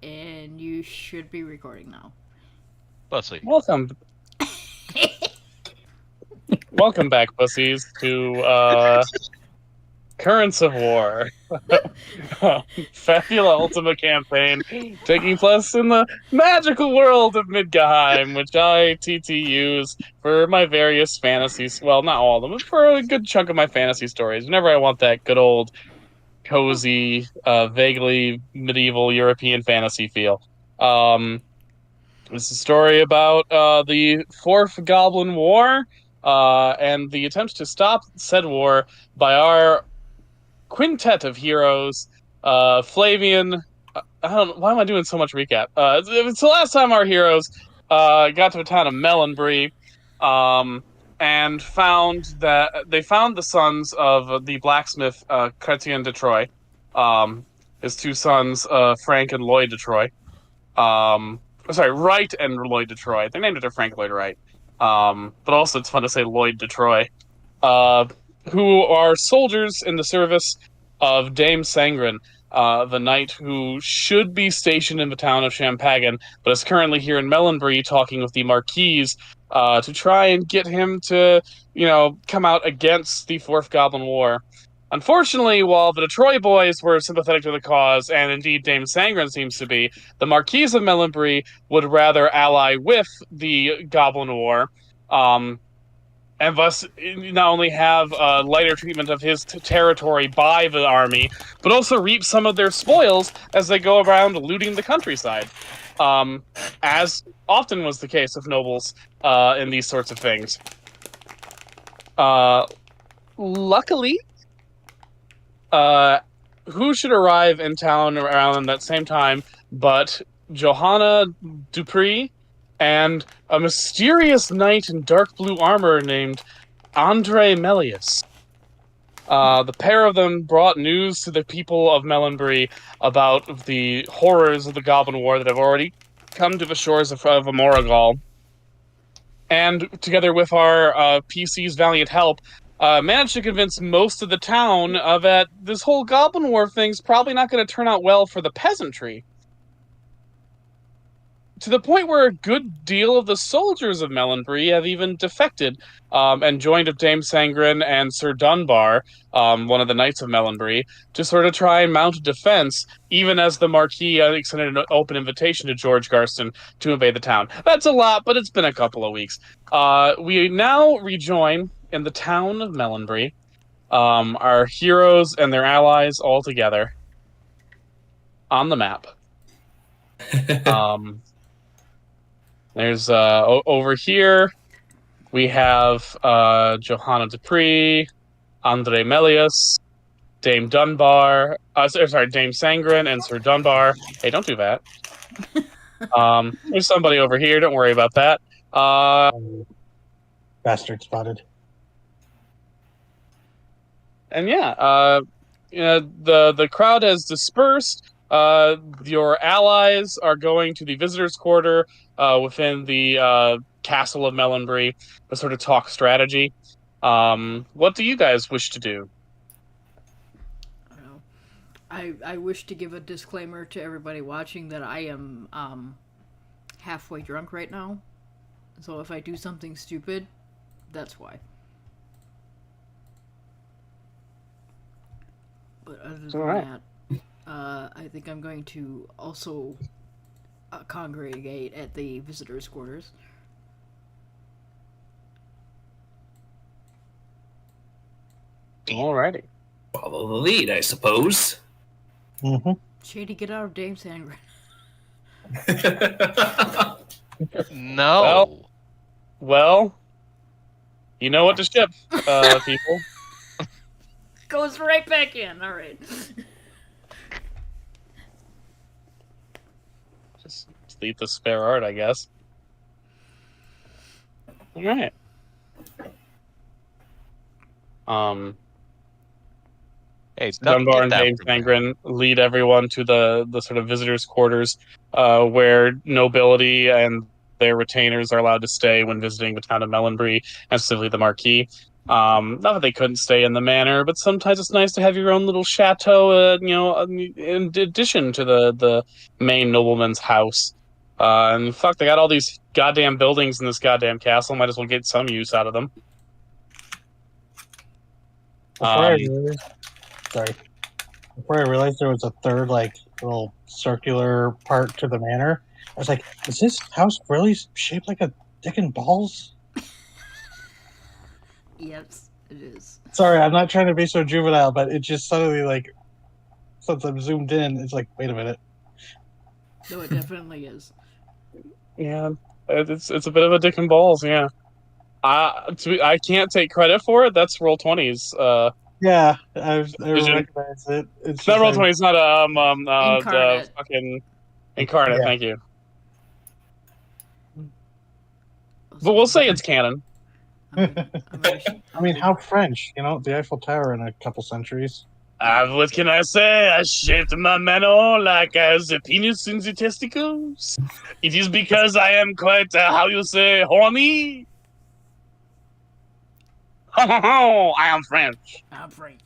and you should be recording now. Bussy. Welcome back, pussies, to Currents of War. Fabula Ultima campaign taking place in the magical world of Midgheim, which I TTUs for my various fantasies. Well, not all of them, but for a good chunk of my fantasy stories. Whenever I want that good old, cozy, vaguely medieval European fantasy feel. It's a story about the Fourth Goblin War and the attempt to stop said war by our quintet of heroes, Flavian. I don't know, why am I doing so much recap? It's the last time our heroes got to a town of Melonbury, and found the sons of the blacksmith Chrétien de Troyes, his two sons Frank and Lloyd de Troyes. Sorry, Wright and Lloyd de Troyes. They named it Frank Lloyd Wright. But also it's fun to say Lloyd de Troyes. Who are soldiers in the service of Dame Sangren, the knight who should be stationed in the town of Champagan, but is currently here in Melonbury talking with the Marquise to try and get him to, come out against the Fourth Goblin War. Unfortunately, while the Detroit boys were sympathetic to the cause, and indeed Dame Sangren seems to be, the Marquise of Melonbury would rather ally with the Goblin War, and thus not only have lighter treatment of his territory by the army, but also reap some of their spoils as they go around looting the countryside, as often was the case of nobles in these sorts of things. Luckily, who should arrive in town around that same time but Johanna Dupree and a mysterious knight in dark blue armor named Andre Melius. The pair of them brought news to the people of Melonbury about the horrors of the Goblin War that have already come to the shores of Amoragal. And together with our PC's valiant help, managed to convince most of the town that this whole Goblin War thing's probably not going to turn out well for the peasantry. To the point where a good deal of the soldiers of Melonbury have even defected and joined Dame Sangren and Sir Dunbar, one of the knights of Melonbury, to sort of try and mount a defense, even as the Marquis extended an open invitation to George Garston to invade the town. That's a lot, but it's been a couple of weeks. We now rejoin in the town of Melonbury, our heroes and their allies all together on the map. There's over here we have Johanna Dupree, Andre Melius, Dame Dunbar, Dame Sangren and Sir Dunbar. Hey, don't do that. There's somebody over here, don't worry about that. Bastard spotted. And the crowd has dispersed. Your allies are going to the visitors' quarter within the castle of Melonbury to sort of talk strategy. What do you guys wish to do? I wish to give a disclaimer to everybody watching that I am halfway drunk right now. So if I do something stupid, that's why. But other than that, I think I'm going to also congregate at the visitors' quarters. Alrighty. Follow the lead, I suppose. Mm-hmm. Shady, get out of Dame Sangren. No. Well, you know what to ship, people. Goes right back in. All right. Just leave the spare art, I guess. All right. Hey, Dunbar and Dame Sangren lead everyone to the sort of visitors' quarters, where nobility and their retainers are allowed to stay when visiting the town of Melonbury, and specifically the Marquis. Not that they couldn't stay in the manor, but sometimes it's nice to have your own little chateau, in addition to the main nobleman's house. And fuck, they got all these goddamn buildings in this goddamn castle. Might as well get some use out of them. Before I realized there was a third, like, little circular part to the manor, I was like, is this house really shaped like a dick and balls? Yes, it is. Sorry, I'm not trying to be so juvenile, but it just suddenly, like, since I'm zoomed in, it's like, wait a minute. No, it definitely is. Yeah, it's a bit of a dick and balls. Yeah, I can't take credit for it. That's Roll20's. Yeah, I Vision. recognize it. It's Not just, Roll20. It's not Incarnate. fucking Incarnate. Yeah. Thank you. But we'll say it's canon. I mean, how French? You know, the Eiffel Tower in a couple centuries. What can I say? I shaped my manor like the penis in the testicles. It is because I am quite, how you say, horny. I am French. I'm French.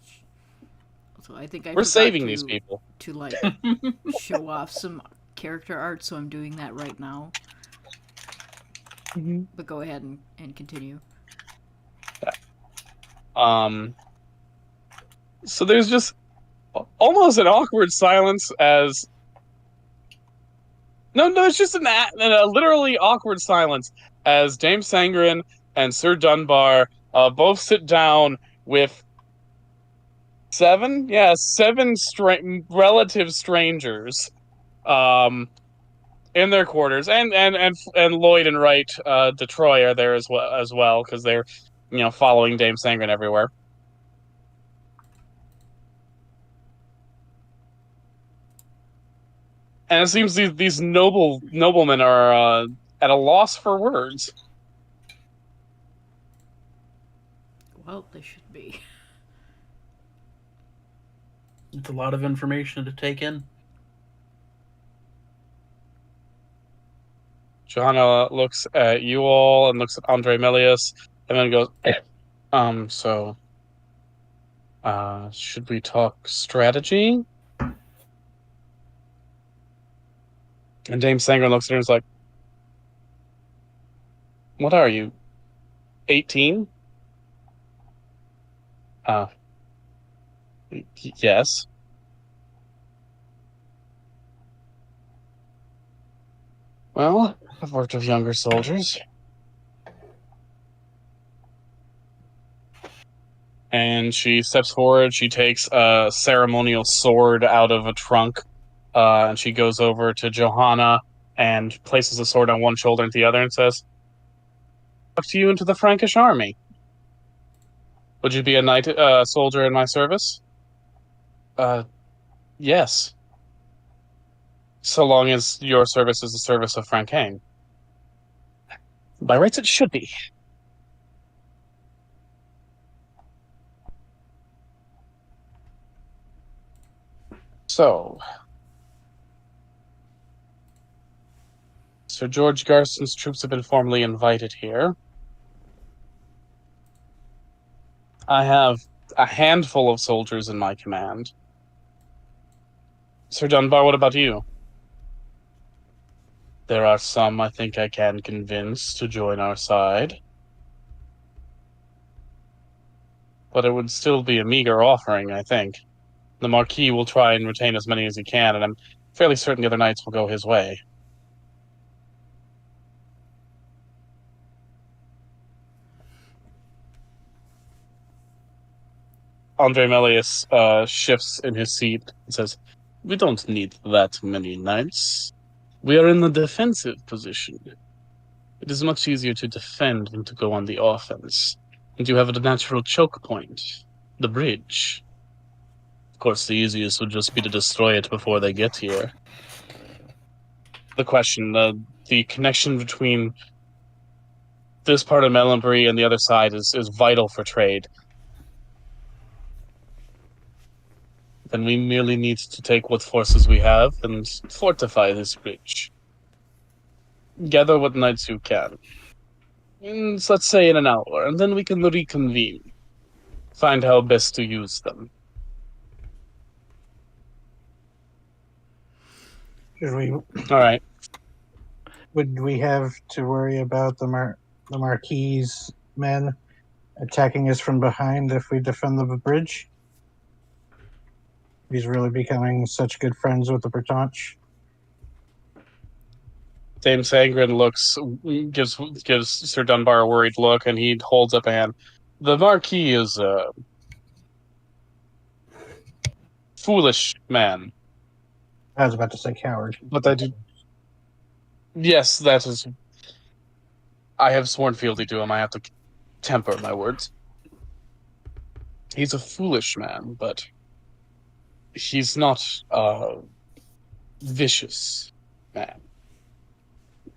So I think We're forgot saving these people. to like show off some character art, so I'm doing that right now. But go ahead and continue. So there's just almost an awkward silence as... No, it's just a literally awkward silence as Dame Sangren and Sir Dunbar both sit down with seven relative strangers in their quarters, and Lloyd and Wright de Troy are there as well because they're following Dame Sangren everywhere. And it seems these noblemen are at a loss for words. Well, they should be. It's a lot of information to take in. Johanna looks at you all and looks at Andre Melius and then goes, so should we talk strategy? And Dame Sangren looks at her and is like, what are you, 18? Yes. Well, I've worked with younger soldiers. And she steps forward, she takes a ceremonial sword out of a trunk, and she goes over to Johanna and places the sword on one shoulder and the other and says, "Up to you into the Frankish army. Would you be a knight, soldier in my service?" Yes. So long as your service is the service of Francain. By rights, it should be. So, Sir George Garson's troops have been formally invited here. I have a handful of soldiers in my command. Sir Dunbar, what about you? There are some I think I can convince to join our side. But it would still be a meager offering, I think. The Marquis will try and retain as many as he can, and I'm fairly certain the other knights will go his way. Andre Melius shifts in his seat and says, "We don't need that many knights. We are in the defensive position. It is much easier to defend than to go on the offense. And you have a natural choke point, the bridge. Of course, the easiest would just be to destroy it before they get here. The question, the connection between this part of Melanbury and the other side is vital for trade. Then we merely need to take what forces we have and fortify this bridge. Gather what knights you can. let's say in an hour, and then we can reconvene. Find how best to use them. Should All right. would we have to worry about the Marquis men attacking us from behind if we defend the bridge? He's really becoming such good friends with the Bretonch. Dame Sangren gives Sir Dunbar a worried look, and he holds up a hand. The Marquis is a foolish man, I was about to say coward. but I do. Yes, that is. I have sworn fealty to him. I have to temper my words. He's a foolish man, but he's not a vicious man.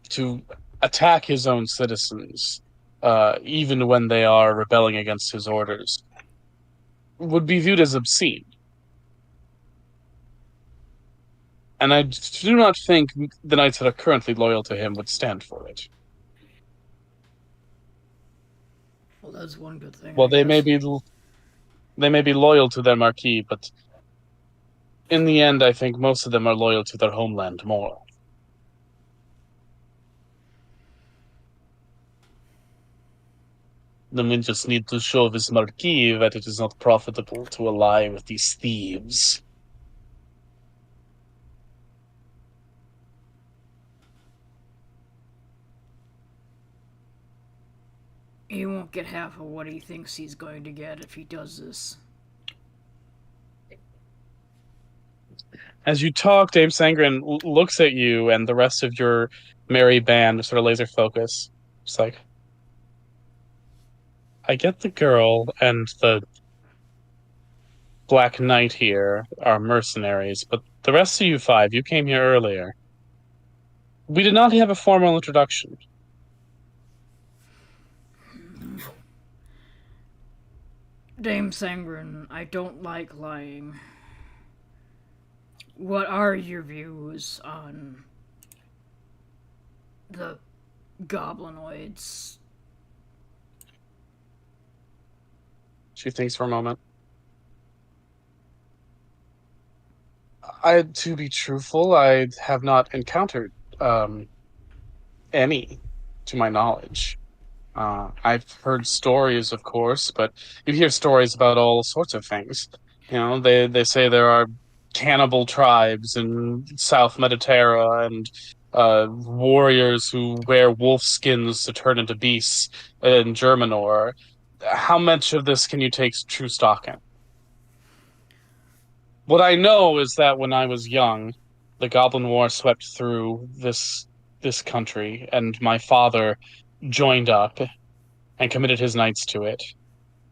To attack his own citizens, even when they are rebelling against his orders, would be viewed as obscene. And I do not think the knights that are currently loyal to him would stand for it. Well, that's one good thing. Well, I guess. they may be loyal to their marquis, but in the end, I think most of them are loyal to their homeland more. Then we just need to show this marquis that it is not profitable to ally with these thieves. He won't get half of what he thinks he's going to get if he does this. As you talk, Dame Sangren looks at you and the rest of your merry band, sort of laser focus. It's like, I get the girl and the Black Knight here are mercenaries, but the rest of you five, you came here earlier. We did not have a formal introduction. Dame Sangren, I don't like lying. What are your views on the goblinoids? She thinks for a moment. To be truthful, I have not encountered any, to my knowledge. I've heard stories, of course, but you hear stories about all sorts of things. They say there are cannibal tribes in South Mediterra and warriors who wear wolf skins to turn into beasts in Germanor. How much of this can you take true stock in? What I know is that when I was young, the Goblin War swept through this country, and my father joined up and committed his knights to it.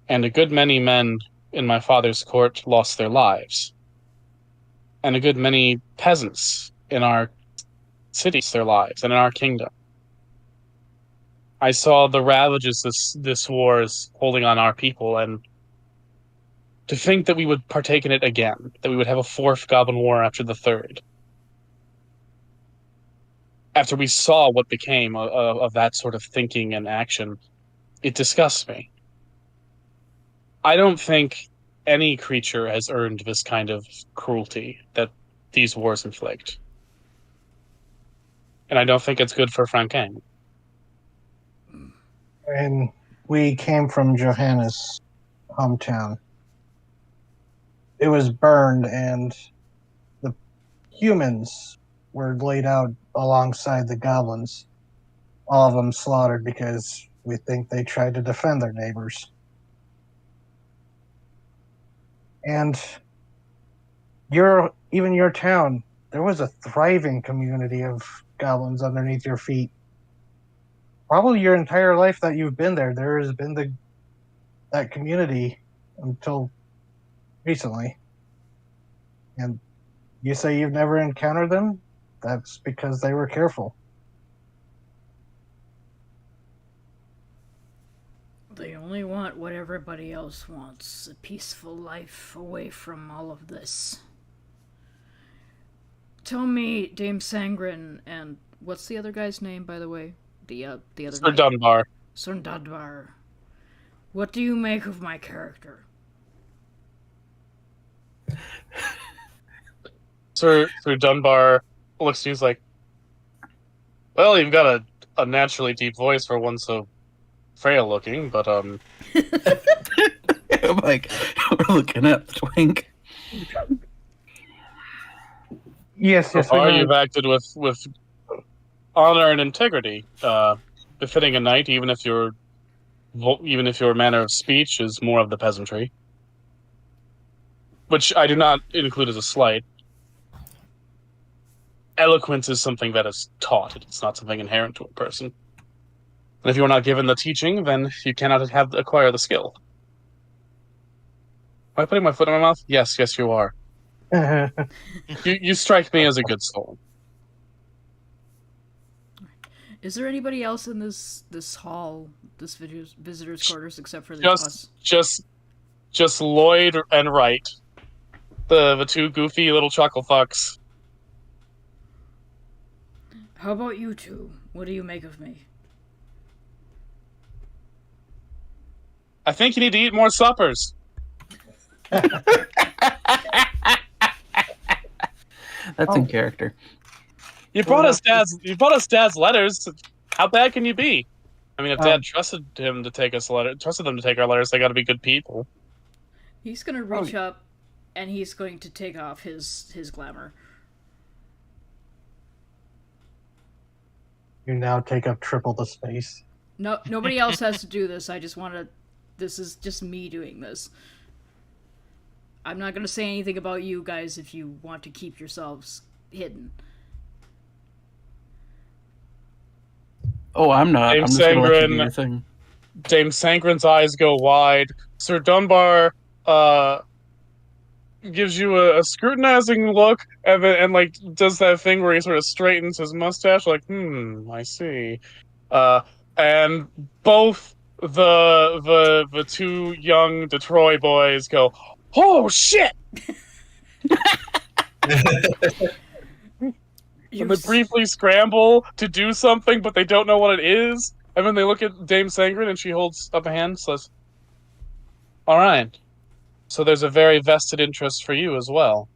And a good many men in my father's court lost their lives. And a good many peasants in our cities their lives, and in our kingdom. I saw the ravages this war is holding on our people, and to think that we would partake in it again, that we would have a fourth Goblin War after the third, after we saw what became of that sort of thinking and action, it disgusts me. I don't think any creature has earned this kind of cruelty that these wars inflict. And I don't think it's good for Franken. And we came from Johanna's hometown. It was burned, and the humans were laid out alongside the goblins. All of them slaughtered because we think they tried to defend their neighbors. And even your town, there was a thriving community of goblins underneath your feet. Probably your entire life that you've been there, there has been that community until recently. And you say you've never encountered them? That's because they were careful. They only want what everybody else wants, a peaceful life away from all of this. Tell me, Dame Sangren, and what's the other guy's name, by the way? The other Sir knight? Dunbar. Sundadvar, what do you make of my character? Sir Dunbar looks to you, he's like, well, you've got a naturally deep voice for one so frail looking, but I'm like, we're looking at the twink. Yes, so yes. far we know. you've acted with honor and integrity, befitting a knight, even if your manner of speech is more of the peasantry, which I do not include as a slight. Eloquence is something that is taught; it's not something inherent to a person. And if you are not given the teaching, then you cannot acquire the skill. Am I putting my foot in my mouth? Yes, you are. You strike me as a good soul. Is there anybody else in this hall, this visitors' quarters, except for us? Just Lloyd and Wright, the two goofy little chuckle fucks. How about you two? What do you make of me? I think you need to eat more suppers. That's in character. You brought us Dad's letters. How bad can you be? I mean, if Dad trusted them to take our letters, they got to be good people. He's gonna reach up, and he's going to take off his glamour. You now take up triple the space. No, nobody else has to do this. I just want to. This is just me doing this. I'm not gonna say anything about you guys if you want to keep yourselves hidden. Oh, I'm not. Dame I'm just gonna let you do your thing. Dame Sangren's eyes go wide. Sir Dunbar gives you a scrutinizing look, and like does that thing where he sort of straightens his mustache, like, I see. And both the two young Detroit boys go, oh shit! And they briefly scramble to do something, but they don't know what it is. And then they look at Dame Sangren, and she holds up a hand and says, all right. So there's a very vested interest for you as well.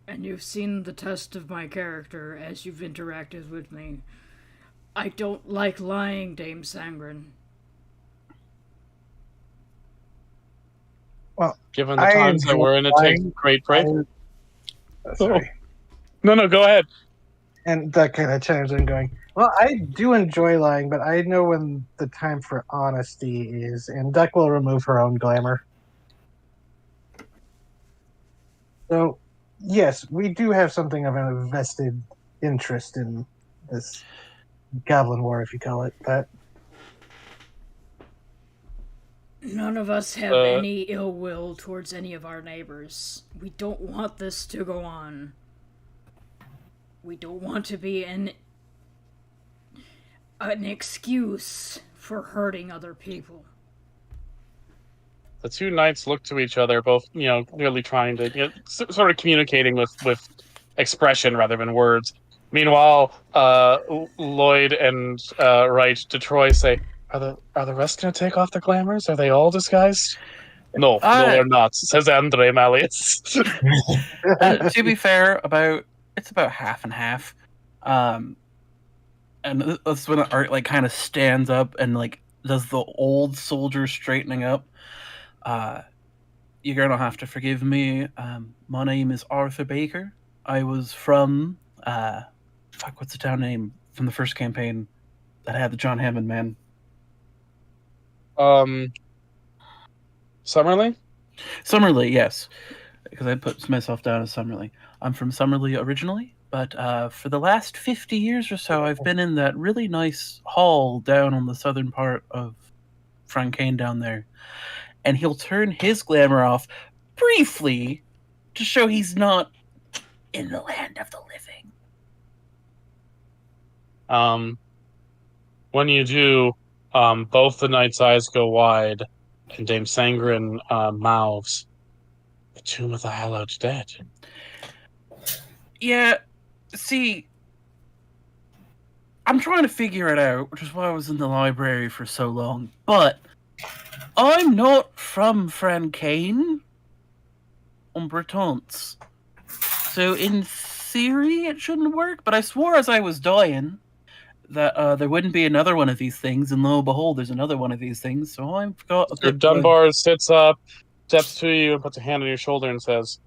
And you've seen the test of my character as you've interacted with me. I don't like lying, Dame Sangren. Well, given the times that we're in, it takes great break. Sorry. No, go ahead. And that kind of chimes in going, well, I do enjoy lying, but I know when the time for honesty is, and Duck will remove her own glamour. So, yes, we do have something of a vested interest in this Goblin War, if you call it that. None of us have any ill will towards any of our neighbors. We don't want this to go on. We don't want to be an excuse for hurting other people. The two knights look to each other, both, clearly trying to, sort of communicating with expression rather than words. Meanwhile, Lloyd and Wright Detroit say, Are the rest going to take off their glamours? Are they all disguised? No, they're not, says Andre Malleus. To be fair, it's about half and half. And that's when Art kind of stands up and does the old soldier straightening up. You're gonna have to forgive me. My name is Arthur Baker. I was from what's the town name from the first campaign that had the John Hammond man? Summerlee? Summerlee, yes. Because I put myself down as Summerlee. I'm from Summerlee originally, but for the last 50 years or so, I've been in that really nice hall down on the southern part of Frankane down there. And he'll turn his glamour off briefly to show he's not in the land of the living. When you do, both the knights' eyes go wide, and Dame Sangren mouths, "The tomb of the hallowed dead." Yeah, see, I'm trying to figure it out, which is why I was in the library for so long. But I'm not from Francaine en Bretance. So in theory it shouldn't work, but I swore as I was dying that there wouldn't be another one of these things, and lo and behold, there's another one of these things, so I've got a Your bit Dunbar sits up, steps to you, and puts a hand on your shoulder and says,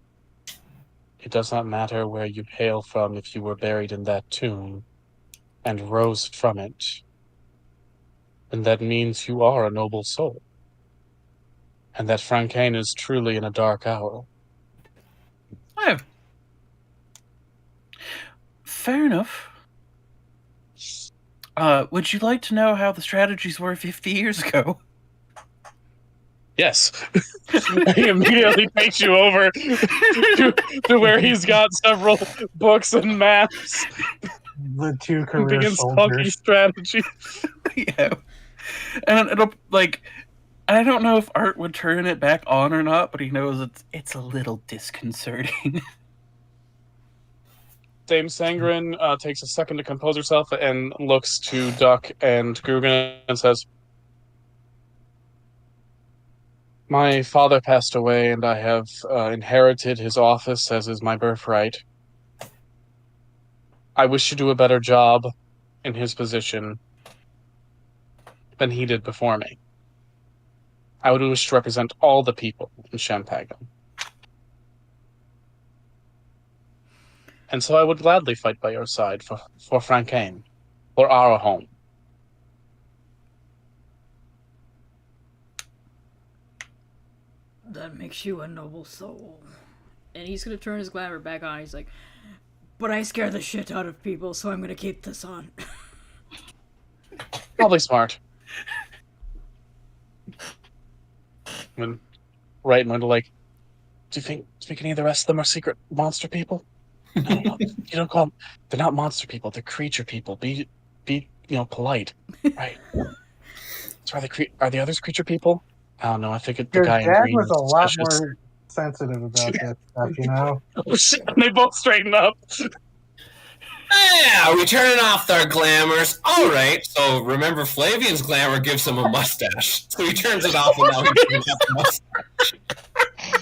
"It does not matter where you hail from if you were buried in that tomb and rose from it. And that means you are a noble soul. And that Francaine is truly in a dark hour." Oh. Fair enough. Would you like to know how the strategies were 50 years ago? Yes. He immediately takes you over to where he's got several books and maps. The two And career begins talking soldiers. strategy. Yeah. And it'll, like, I don't know if Art would turn it back on or not, but he knows it's a little disconcerting. Dame Sangren takes a second to compose herself and looks to Duck and Grugan and says, "My father passed away, and I have inherited his office, as is my birthright. I wish to do a better job in his position than he did before me. I would wish to represent all the people in Champagne. And so I would gladly fight by your side for Francaine, for our home." That makes you a noble soul. And he's gonna turn his glamour back on. He's like, but I scare the shit out of people, so I'm gonna keep this on. Probably smart. When right when like, do you think any of the rest of them are secret monster people? No. You don't call them. They're not monster people. They're creature people. Be polite, right? So are the others creature people? I don't know. I think the Your guy in dad green was a lot suspicious. more sensitive about that stuff, you know? Oh, shit. And they both straighten up. Yeah, we turning off their glamours. All right. So remember, Flavian's glamour gives him a mustache. So he turns it off, and now he doesn't have a mustache.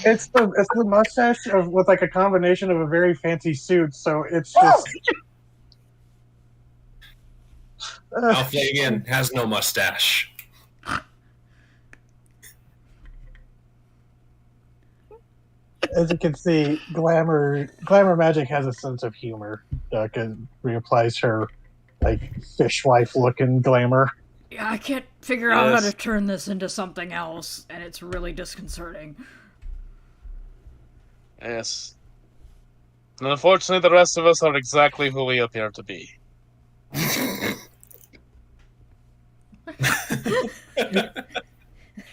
It's the mustache with like a combination of a very fancy suit, so it's just. Now Flavian has no mustache. As you can see, glamour magic has a sense of humor. Duck reapplies her like fishwife looking glamour. Yeah, I can't figure out how Yes. to turn this into something else, and it's really disconcerting. Yes. And unfortunately, the rest of us are exactly who we appear to be.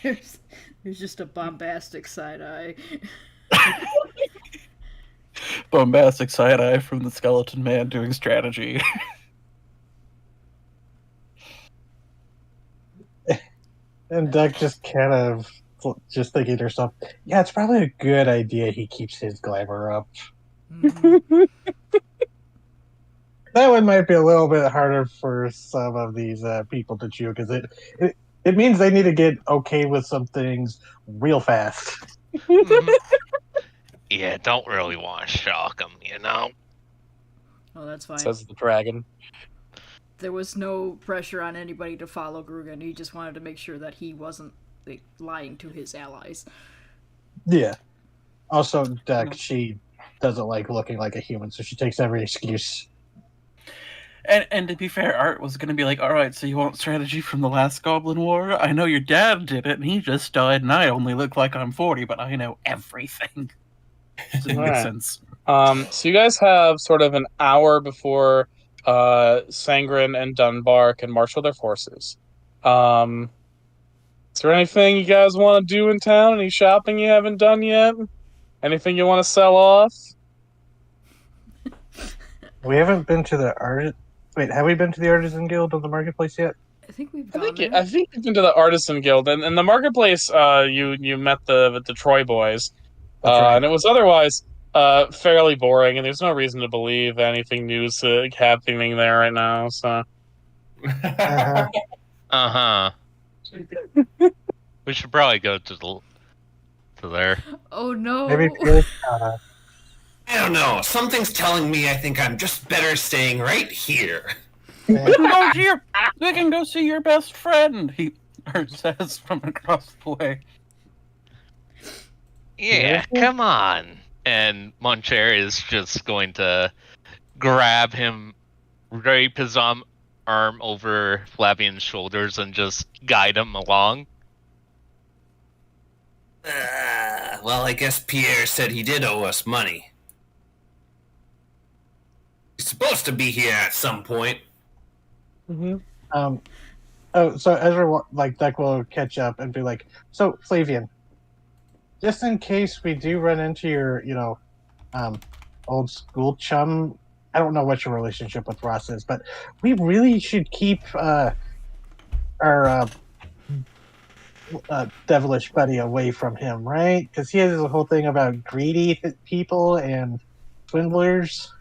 There's just a bombastic side eye. Bombastic side eye from the skeleton man doing strategy. And Duck just kind of just thinking to herself, yeah, it's probably a good idea he keeps his glamour up. Mhm. That one might be a little bit harder for some of these people to chew because it means they need to get okay with some things real fast. Yeah, don't really want to shock them, you know? Oh, that's fine. Says the dragon. There was no pressure on anybody to follow Grugan. He just wanted to make sure that he wasn't like, lying to his allies. Yeah. Also, Duck, she doesn't like looking like a human, so she takes every excuse. And to be fair, Art was going to be like, all right, so you want strategy from the last Goblin War? I know your dad did it, and he just died, and I only look like I'm 40, but I know everything. So it makes Alright. sense. So you guys have sort of an hour before Sangren and Dunbar can marshal their forces. Is there anything you guys want to do in town? Any shopping you haven't done yet? Anything you want to sell off? We haven't been to the art. Wait, have we been to the Artisan Guild of the Marketplace yet? I think we've I gone think there. you've been to the Artisan Guild, and in the marketplace, you met the Troy boys, That's right. and it was otherwise fairly boring, and there's no reason to believe anything new is happening there right now. So Uh-huh. Uh We should probably go to there. Oh no. Maybe Felix, I don't know. Something's telling me I think I'm just better staying right here. We can go see your best friend, he says from across the way. Yeah, come on. And Moncher is just going to grab him, drape his arm over Flavian's shoulders, and just guide him along. Well, I guess Pierre said he did owe us money. He's supposed to be here at some point. So Ezra, Deck will catch up and be like, so Flavian, just in case we do run into your, old school chum, I don't know what your relationship with Ross is, but we really should keep our devilish buddy away from him, right? Because he has this whole thing about greedy people and swindlers.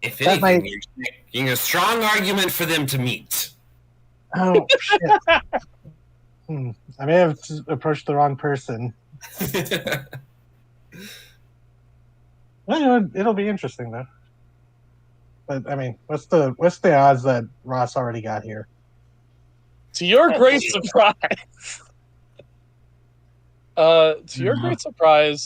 If That anything, might- you're making a strong argument for them to meet. Oh, shit. I may have approached the wrong person. Well, it'll be interesting though. But I mean, what's the odds that Ross already got here? To your great surprise,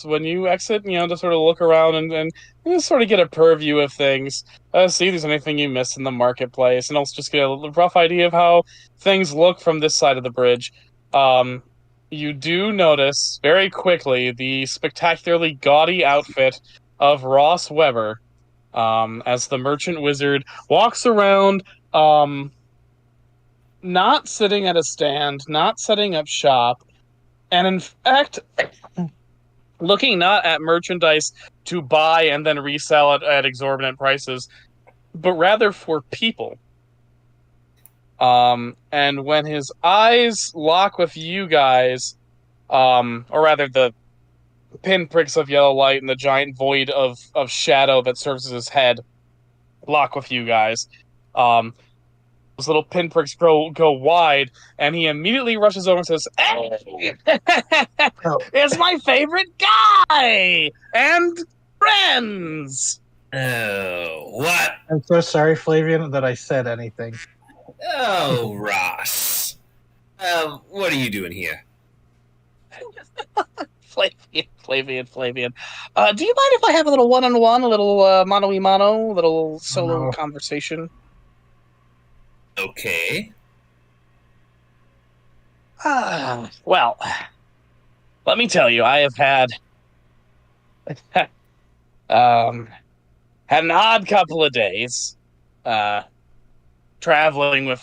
when you exit, to sort of look around and just sort of get a purview of things, see if there's anything you missed in the marketplace, and also just get a rough idea of how things look from this side of the bridge. You do notice very quickly the spectacularly gaudy outfit of Ross Weber, as the merchant wizard walks around, not sitting at a stand, not setting up shop, and in fact, looking not at merchandise to buy and then resell it at exorbitant prices, but rather for people. And when his eyes lock with you guys, or rather the pinpricks of yellow light and the giant void of shadow that serves as his head lock with you guys, those little pinpricks go wide, and he immediately rushes over and says, "Hey, it's my favorite guy and friends." Oh, what? I'm so sorry, Flavian, that I said anything. Oh, Ross. What are you doing here? Flavian. Do you mind if I have a little one-on-one, a little mano-y-mano, a little solo No. conversation? Okay. Well, let me tell you, I have had had an odd couple of days, traveling with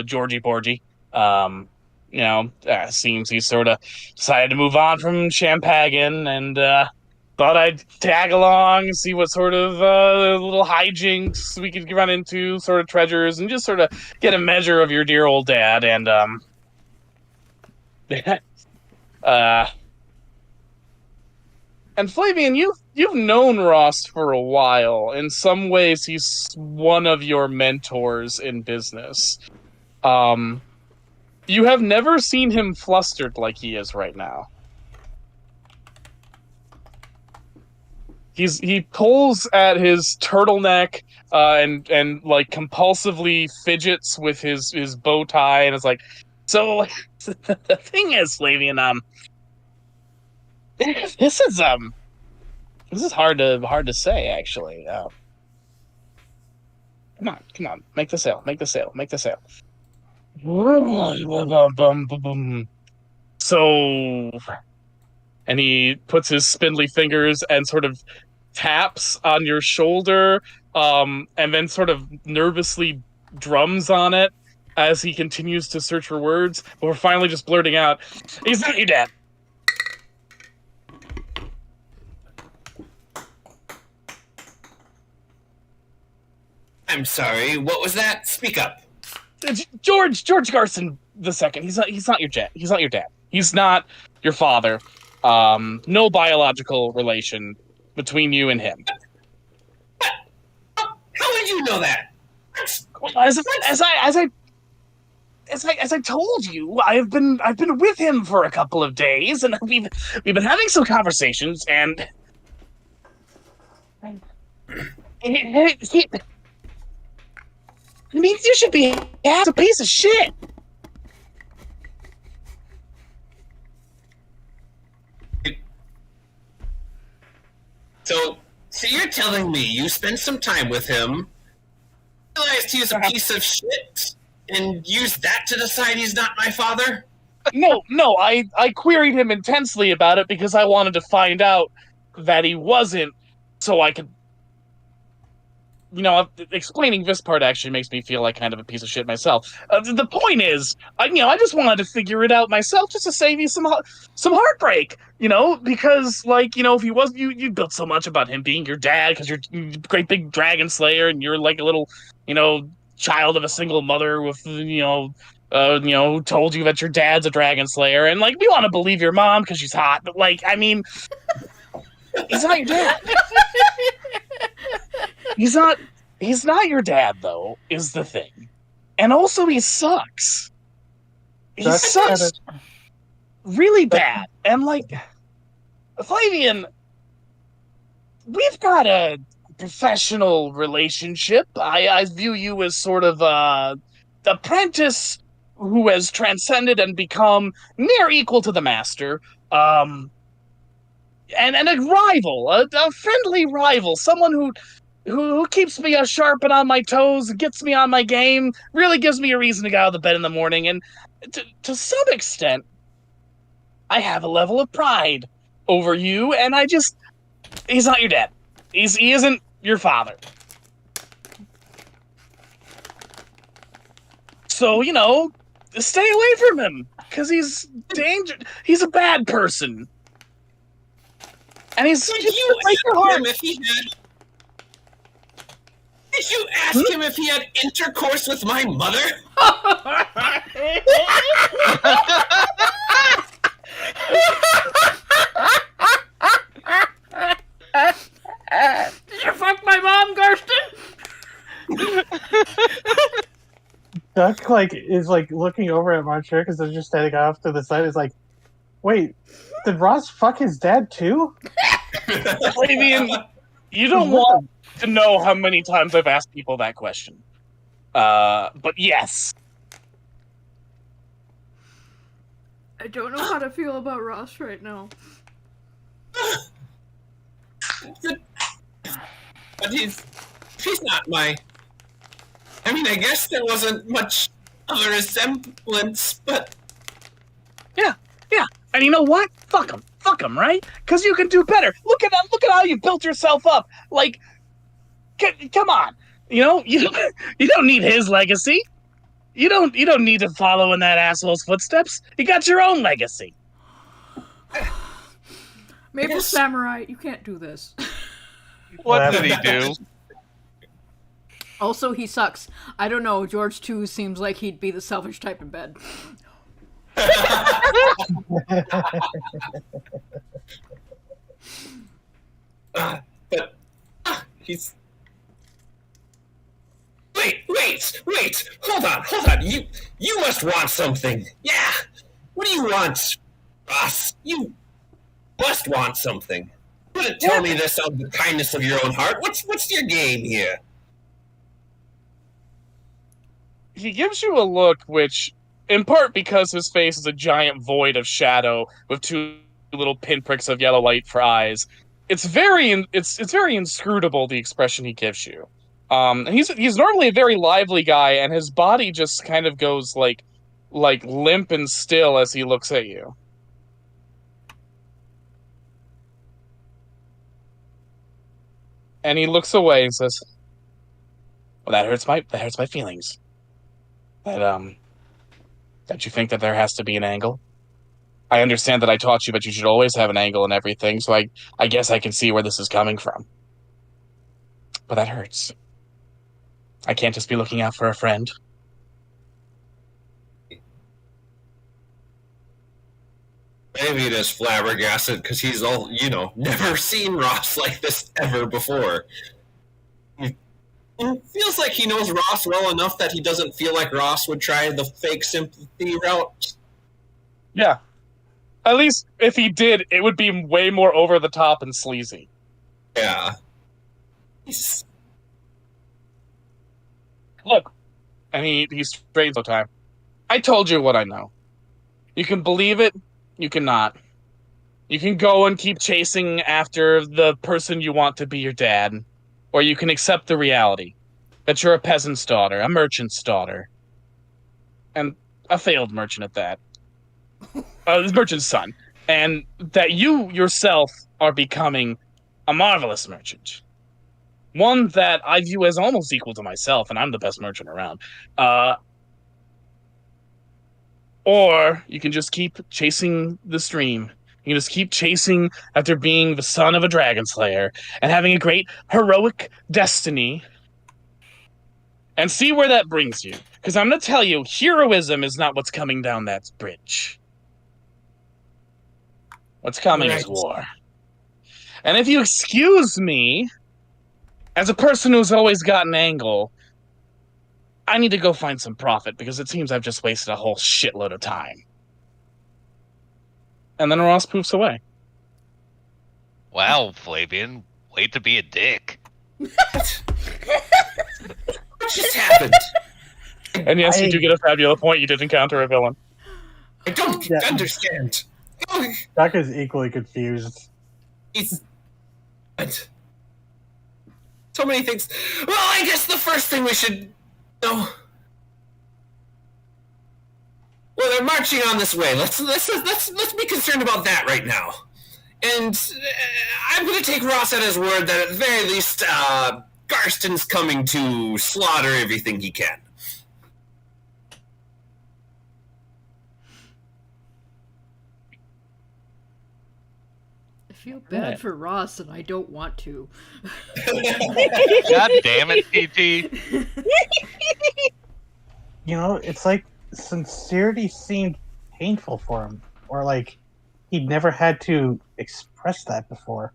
Georgie Porgy. Seems he sort of decided to move on from Champagan, and thought I'd tag along and see what sort of little hijinks we could run into, sort of treasures, and just sort of get a measure of your dear old dad. And and Flavian, you've known Ross for a while. In some ways, he's one of your mentors in business. You have never seen him flustered like he is right now. He pulls at his turtleneck and like compulsively fidgets with his bow tie, and is like, so the thing is, Flavian, this is hard to say, actually. Come on, make the sale. So, and he puts his spindly fingers and sort of taps on your shoulder, and then sort of nervously drums on it as he continues to search for words, before finally just blurting out, "He's not your dad." I'm sorry, what was that? Speak up. George Garson II. He's not your dad. He's not your dad. He's not your father. No biological relation between you and him. know that? As I told you, I've been with him for a couple of days, and we've been having some conversations, and he means you should be a piece of shit. So you're telling me you spent some time with him, realized he was a piece of shit, and used that to decide he's not my father? No, I queried him intensely about it because I wanted to find out that he wasn't, so I could... explaining this part actually makes me feel like kind of a piece of shit myself. The point is, I just wanted to figure it out myself just to save you some heartbreak, because, if he wasn't, you built so much about him being your dad because you're a great big dragon slayer and you're like a little, child of a single mother with, told you that your dad's a dragon slayer, and, we want to believe your mom because she's hot, but, he's not your dad. He's not your dad, though, is the thing. And also, he sucks. He sucks really bad. And, Flavian, we've got a professional relationship. I view you as sort of a apprentice who has transcended and become near equal to the master. And a rival, a friendly rival, someone who keeps me sharp and on my toes, gets me on my game, really gives me a reason to get out of the bed in the morning, and to some extent, I have a level of pride over you, and he's not your dad. He isn't your father. So, stay away from him, because he's a bad person. And he's Did you ask him if he had... Did you ask him if he had intercourse with my mother? Did you fuck my mom, Garston? Duck is looking over at Moncher because they're just standing off to the side. Is like, wait, did Ross fuck his dad too? Flavian, you don't want to know how many times I've asked people that question. But yes. I don't know how to feel about Ross right now. But he's not my... I mean, I guess there wasn't much of a resemblance, but... Yeah. And you know what? Fuck him, right? Because you can do better. Look at how you built yourself up. Come on. You don't need his legacy. You don't need to follow in that asshole's footsteps. You got your own legacy. Maple Samurai, you can't do this. What did he do? Also, he sucks. I don't know, George 2 seems like he'd be the selfish type in bed. But he's... Wait! Hold on! You must want something. Yeah. What do you want, Ross? You must want something. You wouldn't tell me this out of the kindness of your own heart. What's your game here? He gives you a look which, in part because his face is a giant void of shadow with two little pinpricks of yellow light for eyes, it's very inscrutable, the expression he gives you. He's normally a very lively guy, and his body just kind of goes like limp and still as he looks at you. And he looks away and says, "Well, that hurts my feelings. Don't you think that there has to be an angle? I understand that I taught you that you should always have an angle and everything, so I guess I can see where this is coming from. But that hurts. I can't just be looking out for a friend." Maybe it is flabbergasted because he's never seen Ross like this ever before. Feels like he knows Ross well enough that he doesn't feel like Ross would try the fake sympathy route. Yeah. At least if he did, it would be way more over the top and sleazy. Yeah. Look, and he straightens no time. I told you what I know. You can believe it, you cannot. You can go and keep chasing after the person you want to be your dad, or you can accept the reality that you're a peasant's daughter, a merchant's daughter, and a failed merchant at that. Merchant's son, and that you yourself are becoming a marvelous merchant. One that I view as almost equal to myself, and I'm the best merchant around. Or you can just keep chasing the stream. You can just keep chasing after being the son of a dragon slayer and having a great heroic destiny and see where that brings you. Because I'm going to tell you, heroism is not what's coming down that bridge. What's coming is war. And if you excuse me, as a person who's always got an angle, I need to go find some profit because it seems I've just wasted a whole shitload of time. And then Ross poofs away. Wow, Flavian, way to be a dick. What just happened? And yes, you do get a fabulous point. You did encounter a villain. I don't understand. Jack is equally confused. He's... What? So many things. Well, I guess the first thing we should know... Well, they're marching on this way. Let's be concerned about that right now. And I'm going to take Ross at his word that at the very least, Garston's coming to slaughter everything he can. I feel bad for Ross, and I don't want to. God damn it, TT. You know, it's like sincerity seemed painful for him, or like he'd never had to express that before.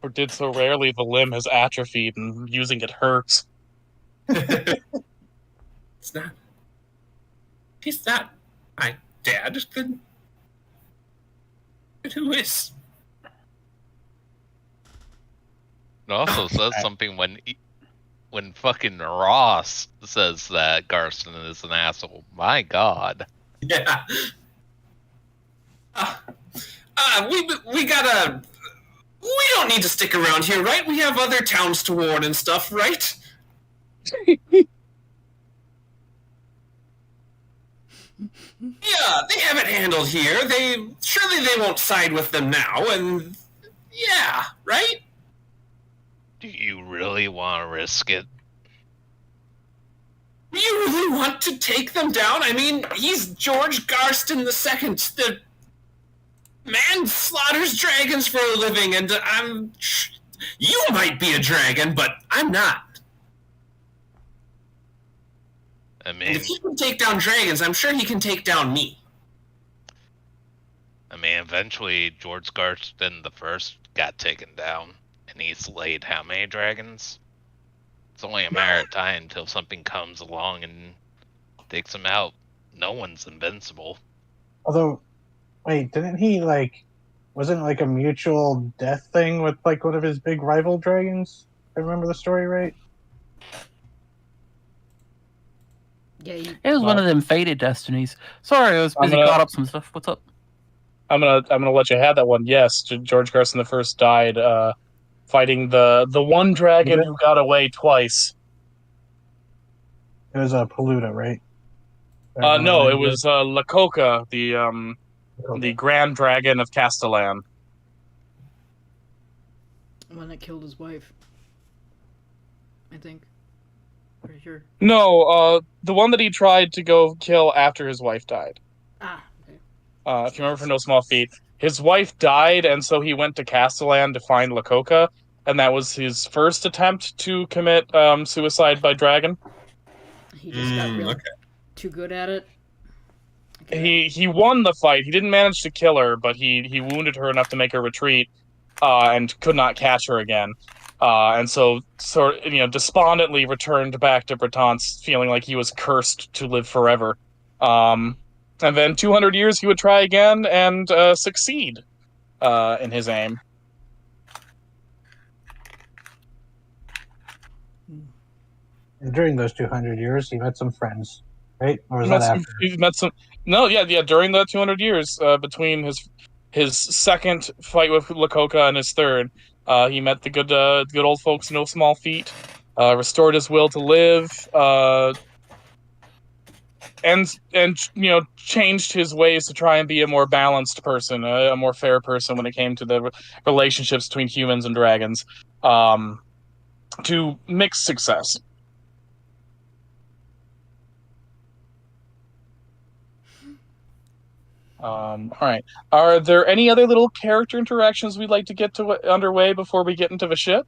Or did so rarely the limb has atrophied and using it hurts. It's not. He's not my dad. Then who is? It also says something when fucking Ross says that Garston is an asshole. My God. Yeah. We gotta. We don't need to stick around here, right? We have other towns to warn and stuff, right? Yeah, they have it handled here. Surely they won't side with them now, and yeah, right? Do you really want to risk it? Do you really want to take them down? I mean, he's George Garston II. The man slaughters dragons for a living, and you might be a dragon, but I'm not. I mean, And if he can take down dragons, I'm sure he can take down me. Eventually George Garston I got taken down, and he slayed how many dragons? It's only a matter of time until something comes along and takes him out. No one's invincible. Although, wait, didn't he wasn't like a mutual death thing with like one of his big rival dragons? If I remember the story right. Yeah, It was one of them fated destinies. Sorry, I was busy caught up some stuff. What's up? I'm gonna let you have that one. Yes, George Garston I died fighting the one dragon who got away twice. It was Paluda, right? No, it was Lacoca, the Grand Dragon of Castellan. the one that killed his wife. I think. Pretty sure. No, the one that he tried to go kill after his wife died. Ah, okay. If you remember from No Small Feat, his wife died, and so he went to Castellan to find Lacoca, and that was his first attempt to commit suicide by dragon. He just got really too good at it. He won the fight. He didn't manage to kill her, but he wounded her enough to make her retreat. and could not catch her again. And so, despondently returned back to Bretance, feeling like he was cursed to live forever. And then 200 years he would try again and succeed in his aim. And during those 200 years, he met some friends, right? Or was Met that some- after? he met some. No, yeah. During the 200 years, between his second fight with Lakota and his third, he met the good old folks, No Small Feat, restored his will to live, and changed his ways to try and be a more balanced person, a more fair person when it came to the relationships between humans and dragons, to mixed success. All right. Are there any other little character interactions we'd like to get to underway before we get into the ship?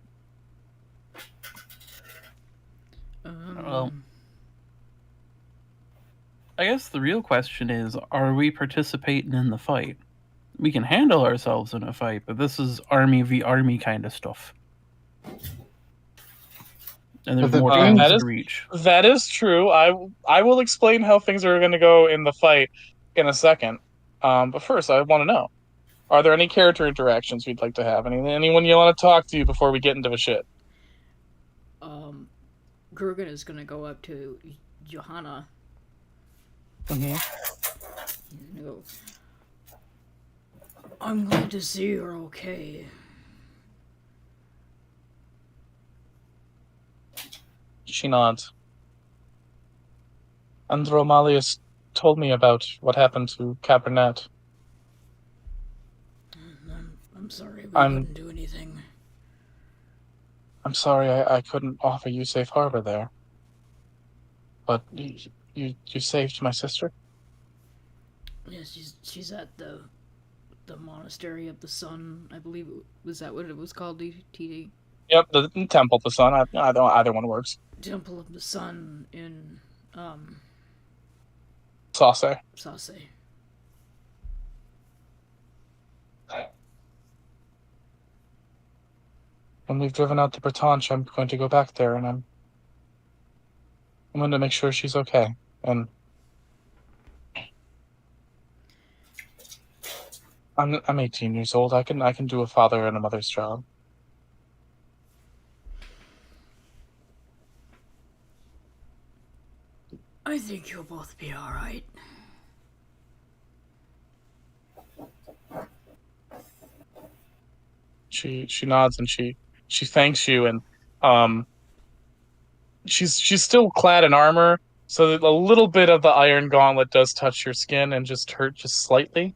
Well, I guess the real question is, are we participating in the fight? We can handle ourselves in a fight, but this is army v army kind of stuff. And there's But the more thing- towns that is- to reach. That is true. I will explain how things are going to go in the fight in a second. But first, I want to know: are there any character interactions we'd like to have? Anyone you want to talk to before we get into the shit? Grugan is gonna go up to Johanna. Mm-hmm. He's gonna go, I'm glad to see you're okay. She nods. Andromalius told me about what happened to Cabernet. I'm sorry, we I'm- couldn't do anything. I'm sorry I couldn't offer you safe harbor there. But you saved my sister? Yes, she's at the Monastery of the Sun, I believe. Was that what it was called, TD? Yep, the Temple of the Sun. Either one works. Temple of the Sun in Sauce. Sase. When we've driven out to Bretonche, I'm going to go back there, and I'm going to make sure she's okay. And I'm 18 years old. I can do a father and a mother's job. I think you'll both be alright. She nods and she thanks you, and she's still clad in armor, so that a little bit of the iron gauntlet does touch your skin and just hurt just slightly.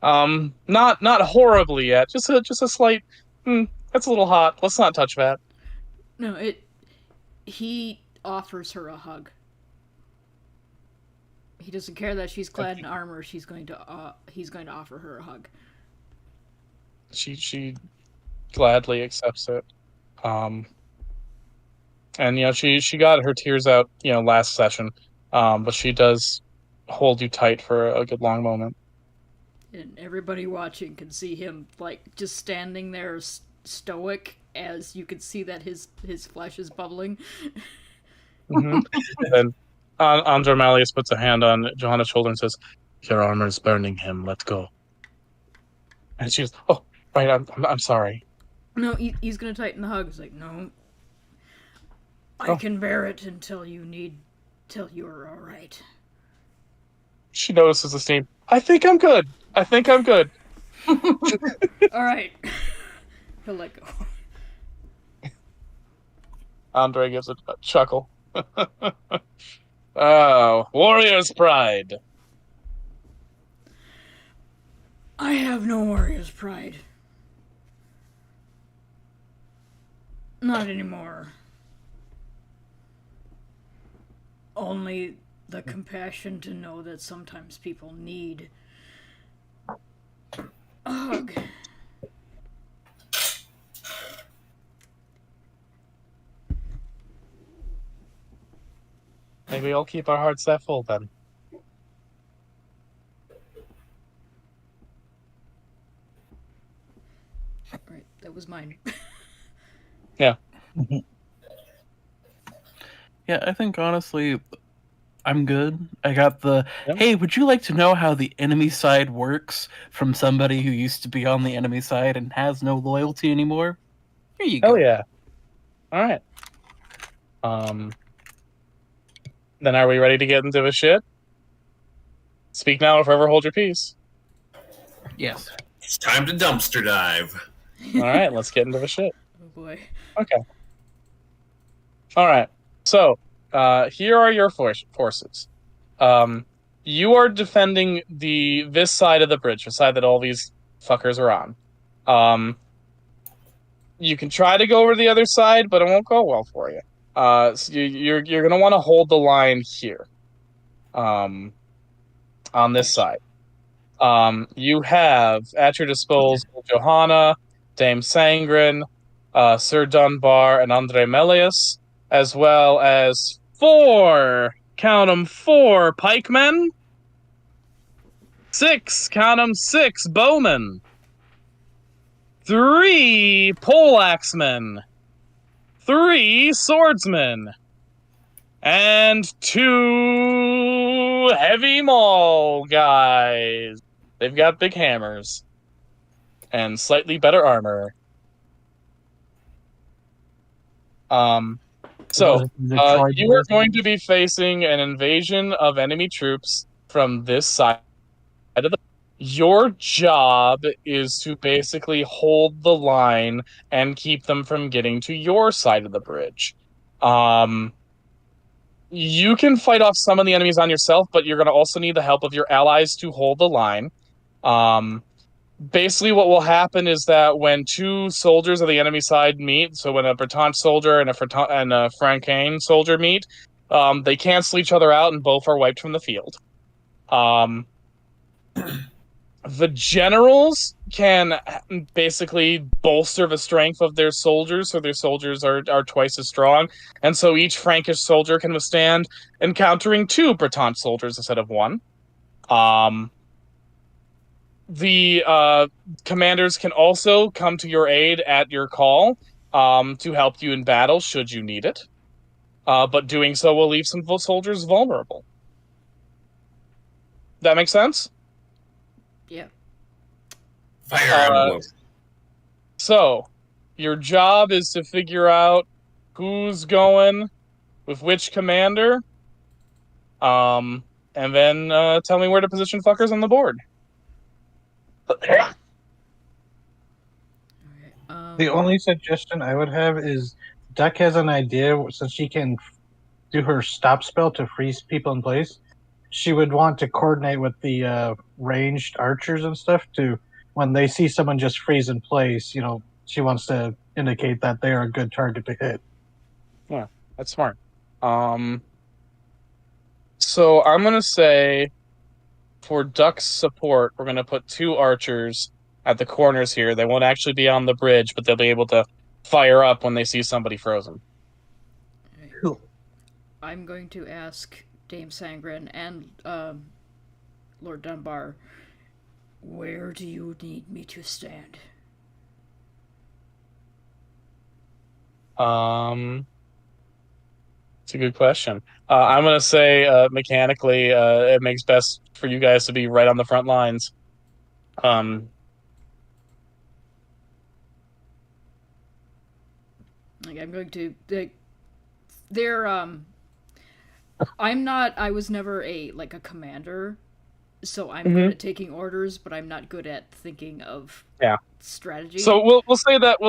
Not horribly yet, just a slight. That's a little hot. Let's not touch that. No, he offers her a hug. He doesn't care that she's clad in armor. He's going to offer her a hug. She gladly accepts it. And she got her tears out, last session. But she does hold you tight for a good long moment. And everybody watching can see him, just standing there stoic, as you can see that his flesh is bubbling. Mm-hmm. And Andromalius puts a hand on Johanna's shoulder and says, "Your armor's burning him. Let go." And she's, "Oh, right. I'm sorry." No, he's gonna tighten the hug. He's like, no, I can bear it till you're alright. She notices the steam. I think I'm good. Alright. He'll let go. Andre gives a chuckle. Oh, warrior's pride. I have no warrior's pride. Not anymore. Only the compassion to know that sometimes people need a hug. Maybe I'll keep our hearts that full then. Right, that was mine. Yeah, I think honestly, I'm good. I got the Yep. hey, would you like to know how the enemy side works from somebody who used to be on the enemy side and has no loyalty anymore? Here you go. Hell yeah. All right. Then are we ready to get into the shit? Speak now or forever hold your peace. Yes. It's time to dumpster dive. All right, let's get into the shit. Oh boy. Okay. All right. So, here are your forces. You are defending this side of the bridge, the side that all these fuckers are on. You can try to go over to the other side, but it won't go well for you. So you're gonna want to hold the line here. On this side. You have at your disposal Johanna, Dame Sangren, Sir Dunbar, and Andre Melius, as well as 4 pikemen, 6 bowmen, 3 poleaxemen, 3 swordsmen, and 2 heavy maul guys. They've got big hammers and slightly better armor. So you are going to be facing an invasion of enemy troops from this side of the. Your job is to basically hold the line and keep them from getting to your side of the bridge. You can fight off some of the enemies on yourself, but you're going to also need the help of your allies to hold the line. Basically, what will happen is that when 2 soldiers of the enemy side meet, so when a Breton soldier and a Francain soldier meet, they cancel each other out and both are wiped from the field. The generals can basically bolster the strength of their soldiers, so their soldiers are twice as strong, and so each Frankish soldier can withstand encountering 2 Breton soldiers instead of 1. The commanders can also come to your aid at your call to help you in battle should you need it, but doing so will leave some soldiers vulnerable. That make sense? Yeah. Fire emblem. So, your job is to figure out who's going with which commander, and then tell me where to position fuckers on the board. The only suggestion I would have is Duck has an idea, since she can do her stop spell to freeze people in place. She would want to coordinate with the ranged archers and stuff to, when they see someone just freeze in place, she wants to indicate that they are a good target to hit. Yeah, that's smart. So I'm going to say for Duck's support, we're going to put 2 archers at the corners here. They won't actually be on the bridge, but they'll be able to fire up when they see somebody frozen. Cool. I'm going to ask Dame Sangren and Lord Dunbar, where do you need me to stand? It's a good question. I'm going to say mechanically it makes best for you guys to be right on the front lines. Like, I'm going to I was never a commander, so I'm good at taking orders, but I'm not good at thinking of strategy. So we'll say that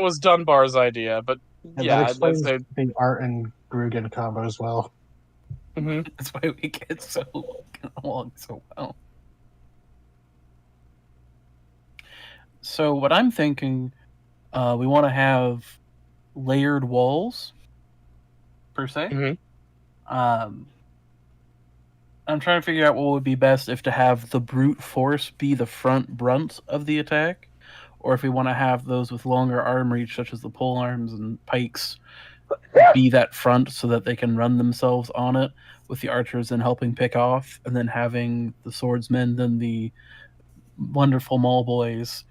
was Dunbar's idea, but that explains the Art and Grugan combo as well. Mm-hmm. That's why we get so along so well. So what I'm thinking, we want to have layered walls, per se. Mm-hmm. I'm trying to figure out what would be best, if to have the brute force be the front brunt of the attack, or if we want to have those with longer arm reach, such as the pole arms and pikes, be that front so that they can run themselves on it, with the archers then helping pick off, and then having the swordsmen, then the wonderful maul boys,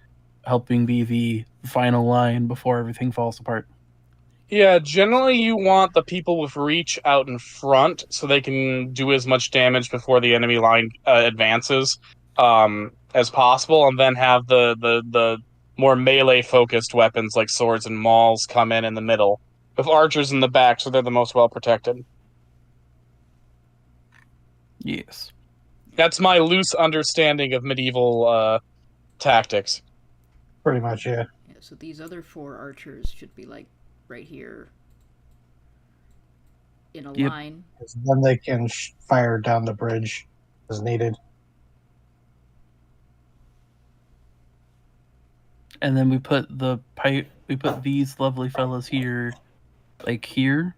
helping be the final line before everything falls apart. Yeah, generally you want the people with reach out in front so they can do as much damage before the enemy line advances as possible, and then have the more melee focused weapons like swords and mauls come in the middle, with archers in the back so they're the most well protected. Yes. That's my loose understanding of medieval tactics. Pretty much, yeah. Yeah, so these other 4 archers should be like right here in a Yep. line. 'Cause then they can fire down the bridge as needed. And then we put these lovely fellas here, like here,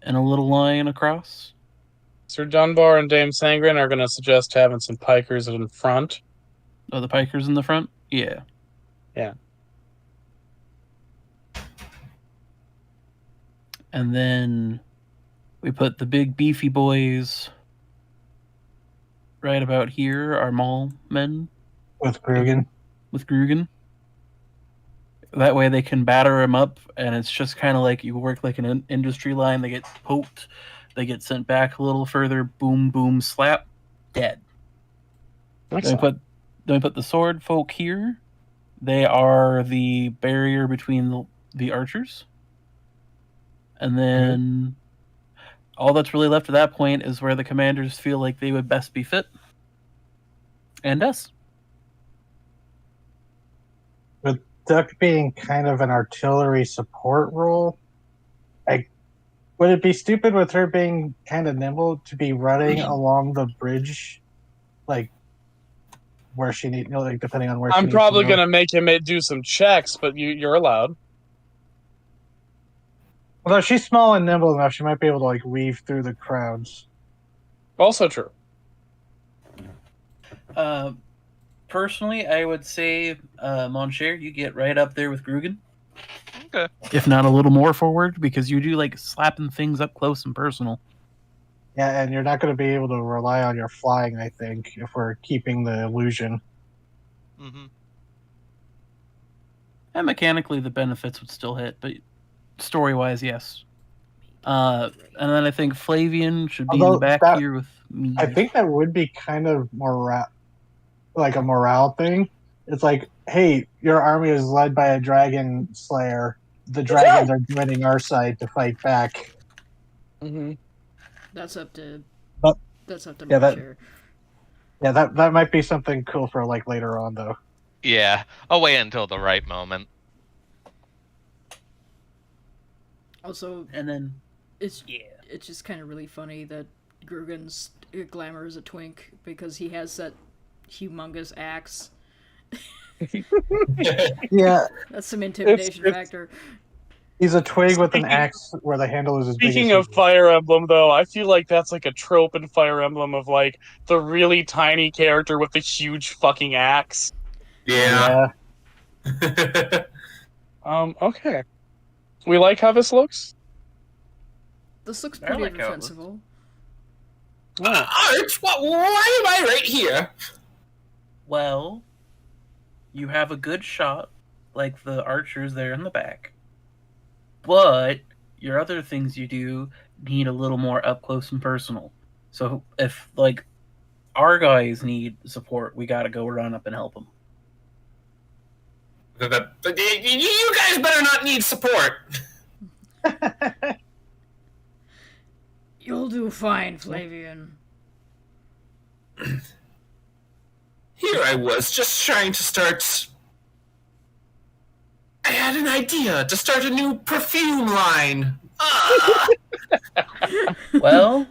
and a little line across. Sir Dunbar and Dame Sangren are going to suggest having some pikers in front. Oh, the pikers in the front? Yeah. Yeah. And then we put the big beefy boys right about here, our mall men With Grugan. with Grugan. That way they can batter him up, and it's just kind of like you work like an industry line. They get poked, they get sent back a little further, boom, boom, slap, dead. Then we put the sword folk here. They are the barrier between the archers. And then all that's really left at that point is where the commanders feel like they would best be fit. And us. With Duck being kind of an artillery support role, would it be stupid with her being kind of nimble to be running along the bridge, like where she needs, like depending on where? I'm she probably needs to going to make him do some checks, but you're allowed. Although she's small and nimble enough, she might be able to like weave through the crowds. Also true. Personally, I would say, Moncher, you get right up there with Grugan. Okay. If not a little more forward, because you do like slapping things up close and personal. Yeah, and you're not going to be able to rely on your flying, I think, if we're keeping the illusion. Mm-hmm. And mechanically, the benefits would still hit, but story-wise, yes. And then I think Flavian should be in Although the back that- here with me. I think that would be kind of like a morale thing. It's like, hey, your army is led by a dragon slayer. The dragons are joining our side to fight back. Mm-hmm. That's up to. But- That's up to yeah, that- Moncher. Yeah, that might be something cool for like later on, though. Yeah, I'll wait until the right moment. Also, And then, it's yeah. it's just kind of really funny that Grugan's glamour is a twink because he has that humongous axe. Yeah, That's some intimidation It's- factor. he's a twig with an Speaking- axe where the handle is as big as Speaking his- of Fire Emblem, though, I feel like that's like a trope in Fire Emblem of like the really tiny character with the huge fucking axe. Yeah. Okay. We like how this looks? This looks I pretty like how it looks. defensible. Arch, why am I right here? Well, you have a good shot, like the archers there in the back. But your other things you do need a little more up close and personal. So if, like, our guys need support, we gotta go run up and help them. But you guys better not need support. You'll do fine, Flavian. Here I was, just trying to start. I had an idea to start a new perfume line. Well,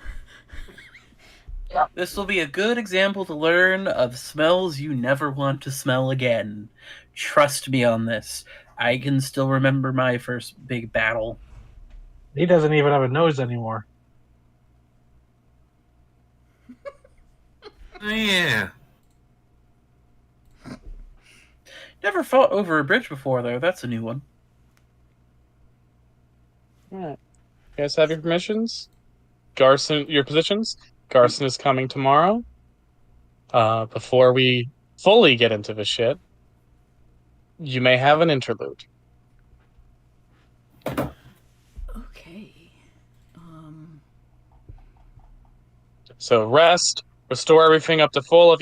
this will be a good example to learn of smells you never want to smell again. Trust me on this. I can still remember my first big battle. He doesn't even have a nose anymore. Yeah. Never fought over a bridge before, though. That's a new one. Alright. You guys have your permissions? Garson, your positions? Garson is coming tomorrow. Before we fully get into the shit, you may have an interlude. Okay. So rest, restore everything up to full if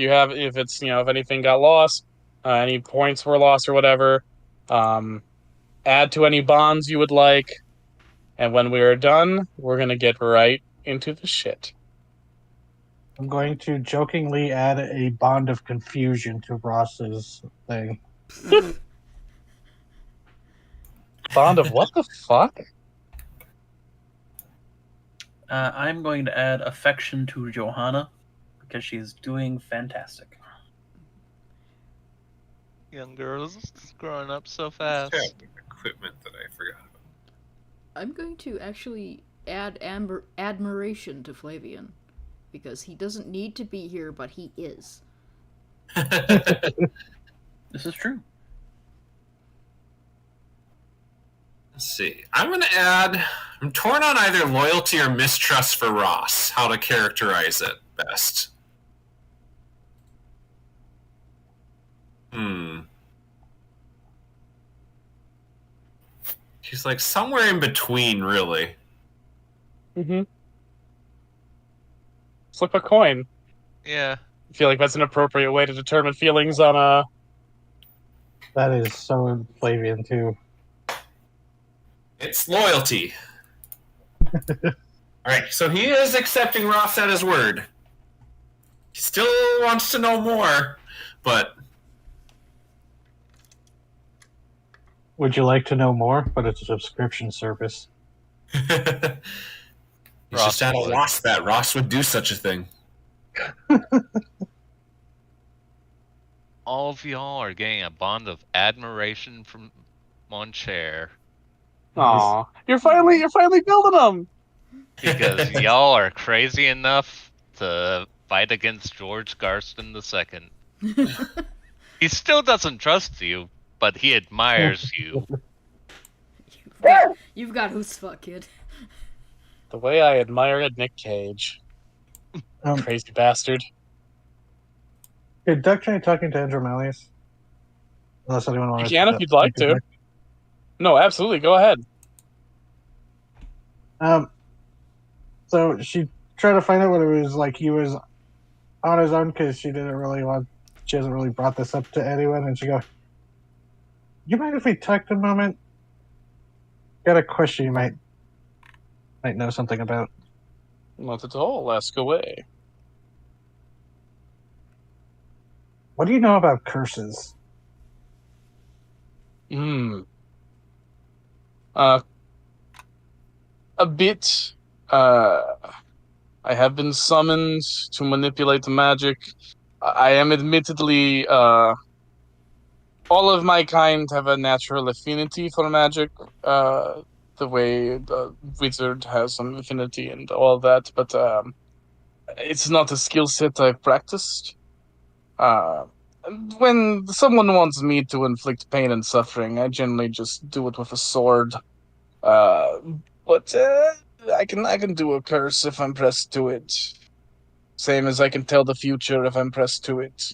it's if anything got lost, any points were lost or whatever. Add to any bonds you would like, and when we are done, we're gonna get right into the shit. I'm going to jokingly add a bond of confusion to Ross's thing. Bond of what the fuck? I'm going to add affection to Johanna because she's doing fantastic. Young girls growing up so fast. Equipment that I forgot about. I'm going to actually add admiration to Flavian, because he doesn't need to be here, but he is. This is true. Let's see. I'm going to add. I'm torn on either loyalty or mistrust for Ross. How to characterize it best. She's like somewhere in between, really. Mm-hmm. Flip a coin. Yeah. I feel like that's an appropriate way to determine feelings on a. That is so Flavian too. It's loyalty. All right, so he is accepting Ross at his word. He still wants to know more, but Would you like to know more? But it's a subscription service. he's Ross just at a would. loss that Ross would do such a thing. All of y'all are getting a bond of admiration from Moncher Aw, you're finally building them. because y'all are crazy enough to fight against George Garston II. He still doesn't trust you, but he admires you. You've got who's fuck, kid. The way I admire Nick Cage. Crazy bastard. Did Duck try talking to Andromalius? Unless anyone wants You can if you'd like to. No, absolutely. Go ahead. So she tried to find out what it was like he was on his own because she hasn't really brought this up to anyone, and she goes, "You mind if we talked a moment? Got a question you might know something about." Not at all. Ask away. What do you know about curses? A bit. I have been summoned to manipulate the magic. I am admittedly, all of my kind have a natural affinity for magic, the way the wizard has some affinity and all that, but it's not a skill set I've practiced. When someone wants me to inflict pain and suffering, I generally just do it with a sword. But I can do a curse if I'm pressed to it. Same as I can tell the future if I'm pressed to it.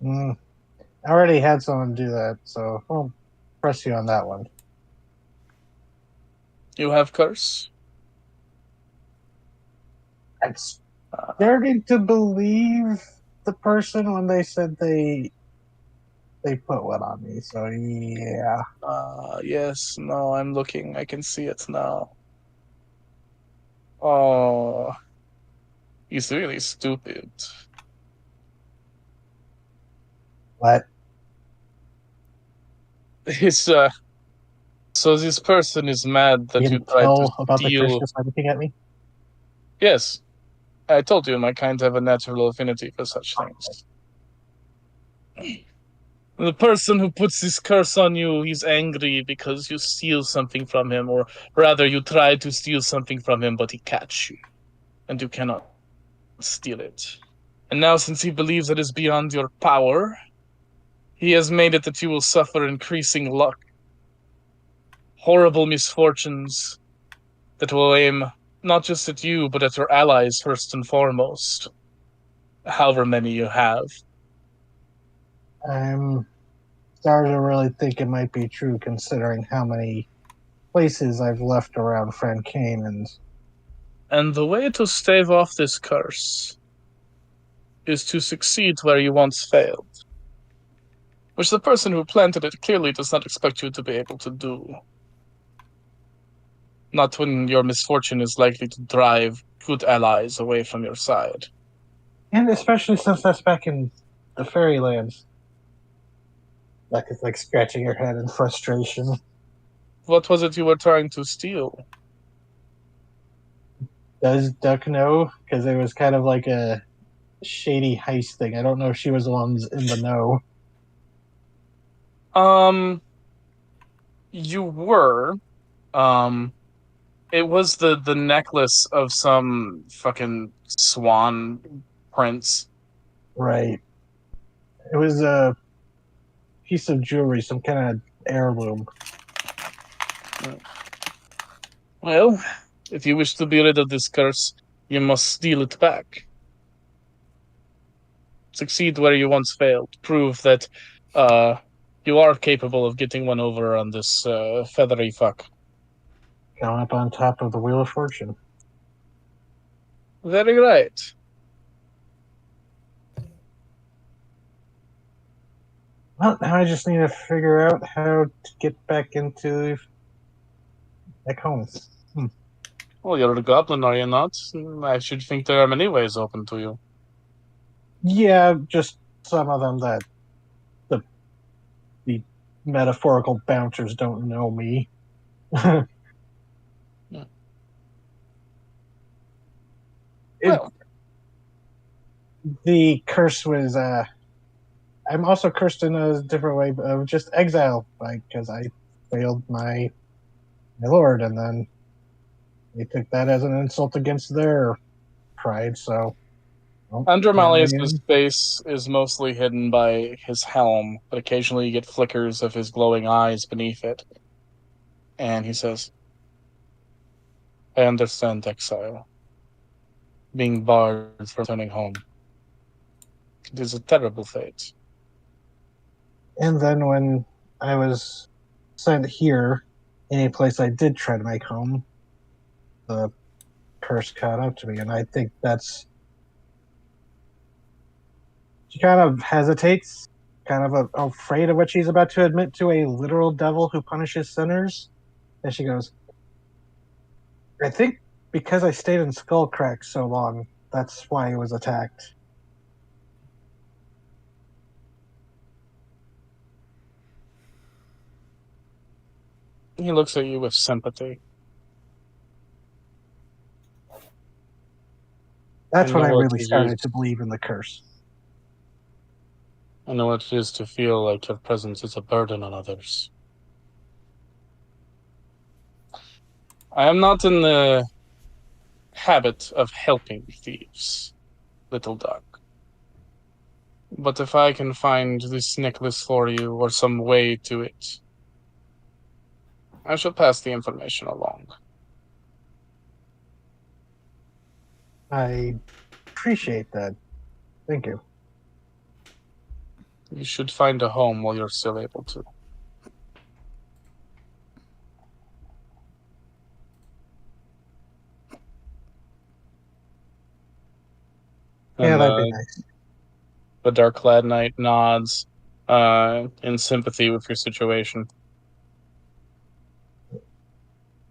I already had someone do that, so I'll press you on that one. You have curse? I'm starting to believe the person when they said they put one on me, so yeah. Yes, no, I'm looking. I can see it now. Oh, he's really stupid. What? So this person is mad that You you can tried to tell about the curse steal. just by looking at me? Yes, I told you my kind have a natural affinity for such things. The person who puts this curse on you, he's angry because you steal something from him, or rather you tried to steal something from him, but he catch you, and you cannot steal it. And now since he believes it is beyond your power, he has made it that you will suffer increasing luck. Horrible misfortunes that will aim not just at you, but at your allies first and foremost. however many you have. I'm starting to really think it might be true, considering how many places I've left around Frankane, And the way to stave off this curse is to succeed where you once failed, which the person who planted it clearly does not expect you to be able to do. Not when your misfortune is likely to drive good allies away from your side. and especially since that's back in the fairylands. Like it's like scratching your head in frustration. What was it you were trying to steal? Does Duck know? Because it was kind of like a shady heist thing. I don't know if she was the ones in the know. You were. It was the necklace of some fucking swan prince. Right. It was a piece of jewelry, some kind of heirloom. Well, if you wish to be rid of this curse, you must steal it back. Succeed where you once failed. Prove that you are capable of getting one over on this feathery fuck. Going up on top of the Wheel of Fortune. Very right. Well, now I just need to figure out how to get back home. Well, you're a goblin, are you not? I should think there are many ways open to you. Yeah, just some of them that the metaphorical bouncers don't know me. Well, The curse was I'm also cursed in a different way of just exile, because I failed my lord, and then they took that as an insult against their pride. So, well, Andromalius' face is mostly hidden by his helm, but occasionally you get flickers of his glowing eyes beneath it. And he says, I understand exile. Being barred from returning home. It is a terrible fate. And then when I was sent here, any place I did try to make home, the curse caught up to me, and I think that's. She kind of hesitates, kind of afraid of what she's about to admit to a literal devil who punishes sinners. And she goes, I think because I stayed in Skullcrack so long, that's why I was attacked. He looks at you with sympathy. That's I when know I what really it started is. to believe in the curse. I know what it is to feel like your presence is a burden on others. I am not in the habit of helping thieves, little duck. But if I can find this necklace for you or some way to it, I shall pass the information along. I appreciate that. Thank you. You should find a home while you're still able to. Yeah, And that'd be nice. the dark-clad knight nods in sympathy with your situation.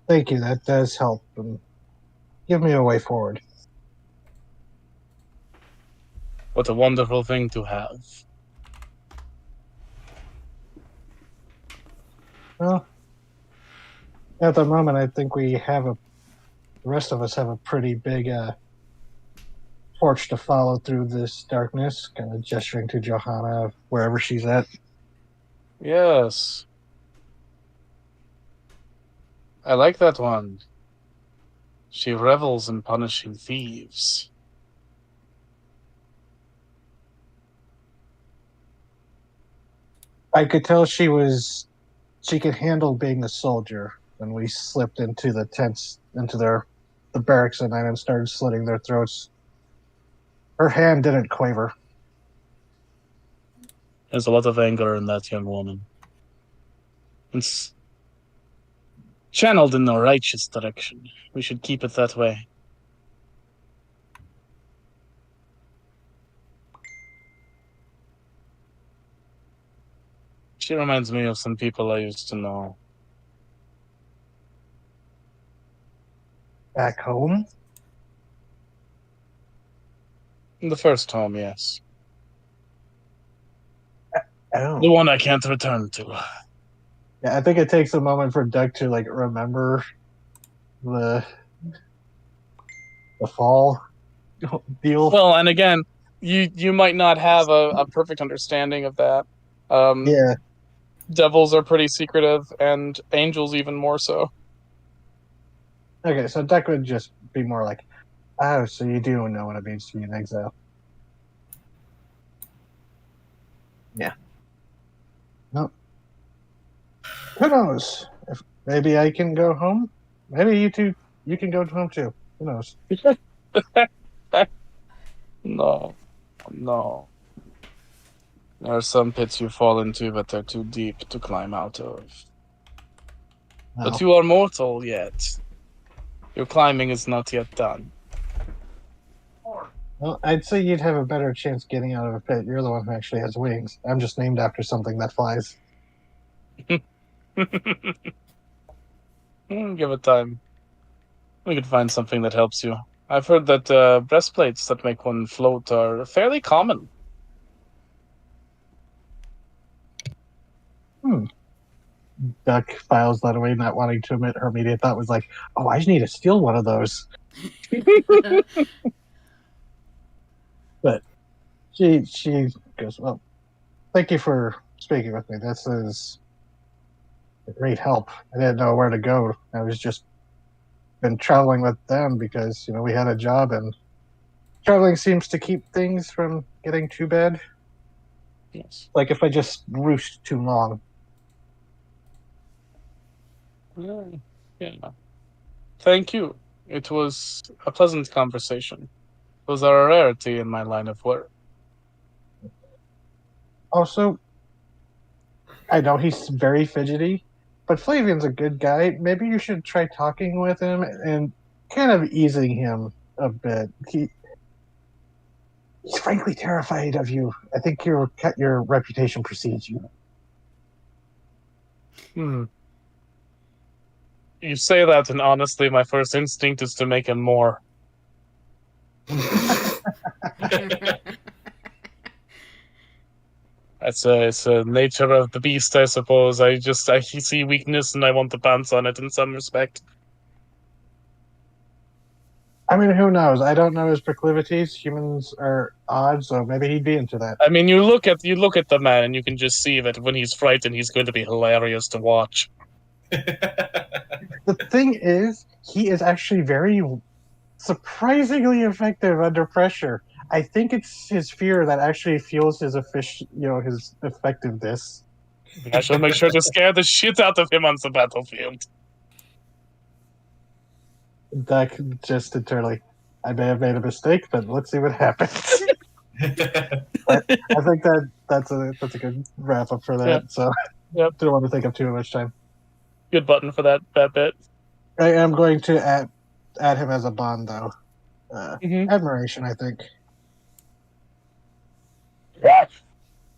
Thank you. That does help. And give me a way forward. What a wonderful thing to have. Well, at the moment, I think we have the rest of us have a pretty big torch to follow through this darkness, kind of gesturing to Johanna wherever she's at. Yes. I like that one. She revels in punishing thieves. I could tell she could handle being a soldier when we slipped into the tents, into the barracks at night and started slitting their throats. Her hand didn't quaver. There's a lot of anger in that young woman. It's channeled in the righteous direction. We should keep it that way. She reminds me of some people I used to know. Back home? In the first home, yes. Oh. The one I can't return to. Yeah, I think it takes a moment for Doug to like remember the fall deal. Well, and again, you might not have a perfect understanding of that. Yeah. Devils are pretty secretive, and angels even more so. Okay, so Doug would just be more like, oh, so you do know what it means to be in exile. Yeah. No. Who knows? If maybe I can go home. Maybe you can go home too. Who knows? No. There are some pits you fall into, but they're too deep to climb out of. No. But you are mortal yet. Your climbing is not yet done. Well, I'd say you'd have a better chance getting out of a pit. You're the one who actually has wings. I'm just named after something that flies. Give it time. We could find something that helps you. I've heard that breastplates that make one float are fairly common. Duck files that away, not wanting to admit her immediate thought was like, oh, I just need to steal one of those. But she goes, well, thank you for speaking with me. This is a great help. I didn't know where to go. I was just been traveling with them because, we had a job, and traveling seems to keep things from getting too bad. Yes. Like if I just roost too long. Yeah. Thank you. It was a pleasant conversation. Those are a rarity in my line of work. Also, I know he's very fidgety, but Flavian's a good guy. Maybe you should try talking with him and kind of easing him a bit. He's frankly terrified of you. I think your reputation precedes you. You say that, and honestly, my first instinct is to make him more. It's a nature of the beast, I suppose. I see weakness and I want to pounce on it in some respect. I mean, who knows? I don't know his proclivities. Humans are odd, so maybe he'd be into that. I mean, you look at the man, and you can just see that when he's frightened, he's going to be hilarious to watch. The thing is, he is actually very surprisingly effective under pressure. I think it's his fear that actually fuels his his effectiveness. I shall make sure to scare the shit out of him on the battlefield. Duck just internally, I may have made a mistake, but let's see what happens. I think that's a good wrap up for that. Yeah. So, Yep. Don't want to take up too much time. Good button for that bit. I am going to add him as a bond, though. Mhm. Admiration, I think.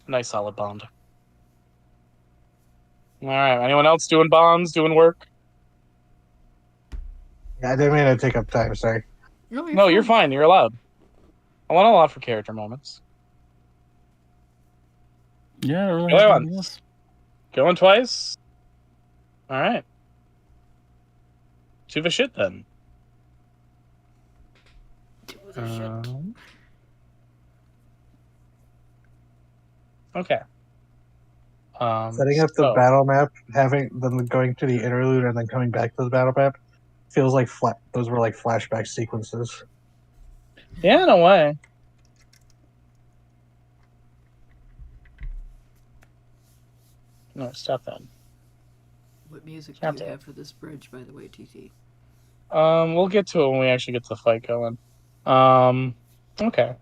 Nice solid bond. All right. Anyone else doing bonds, doing work? Yeah, I didn't mean to take up time. Sorry. No, you're fine. You're allowed. I want to allow for character moments. Yeah, I don't really Go have on. anything else. Going twice? All right. To the shit, then. Okay. Setting up the battle map, having them going to the interlude and then coming back to the battle map, feels like those were like flashback sequences. Yeah, in a way. No, stop that. What music do Can't you do it. have for this bridge, by the way, TT? We'll get to it when we actually get to the fight going. Okay.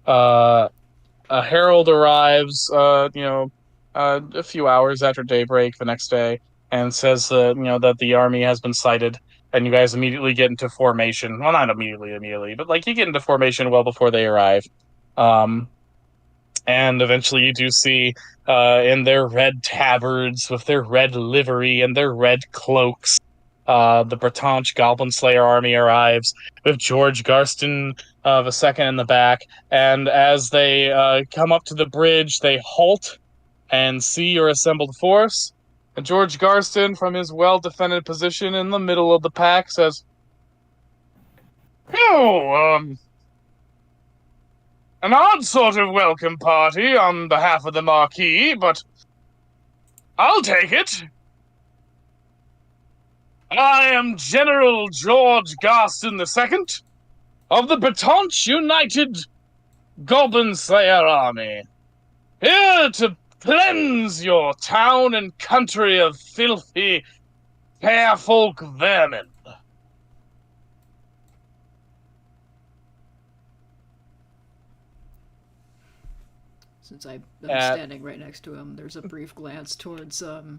a herald arrives, a few hours after daybreak the next day, and says that the army has been sighted, and you guys immediately get into formation. Well, not immediately, but like you get into formation well before they arrive. And eventually you do see in their red tabards with their red livery and their red cloaks, the Bretonch Goblin Slayer army arrives with George Garston the second in the back. And as they come up to the bridge, they halt and see your assembled force. And George Garston, from his well-defended position in the middle of the pack, says, "Oh, an odd sort of welcome party on behalf of the Marquis, but I'll take it. I am General George Garston II of the Bretonch United Goblin Slayer Army, here to cleanse your town and country of filthy, fair folk vermin." Since I'm standing right next to him, there's a brief glance towards the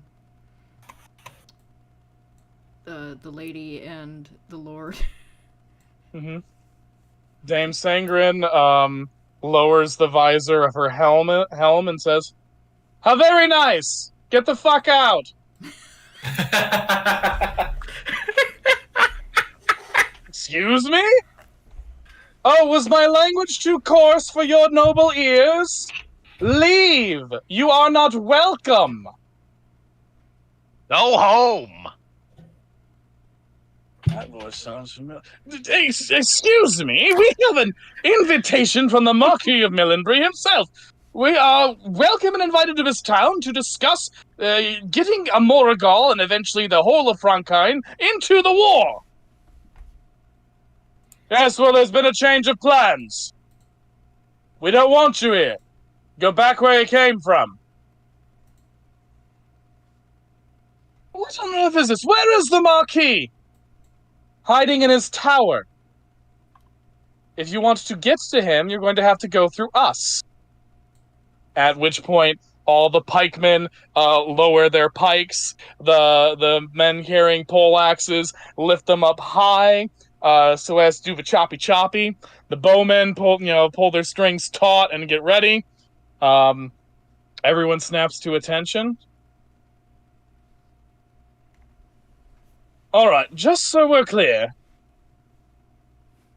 lady and the lord. Mm-hmm. Dame Sangren lowers the visor of her helm and says, "How very nice! Get the fuck out!" Excuse me? Oh, was my language too coarse for your noble ears? Leave! You are not welcome! Go home! That voice sounds familiar. Excuse me, we have an invitation from the Marquis of Millenbury himself. We are welcome and invited to this town to discuss getting a Morrigal and eventually the whole of Frankine into the war. Yes, well, there's been a change of plans. We don't want you here. Go back where you came from. What on earth is this? Where is the Marquis? Hiding in his tower. If you want to get to him, you're going to have to go through us. At which point, all the pikemen lower their pikes. The men carrying pole axes lift them up high, so as to do the choppy. The bowmen pull their strings taut and get ready. Everyone snaps to attention. All right, just so we're clear,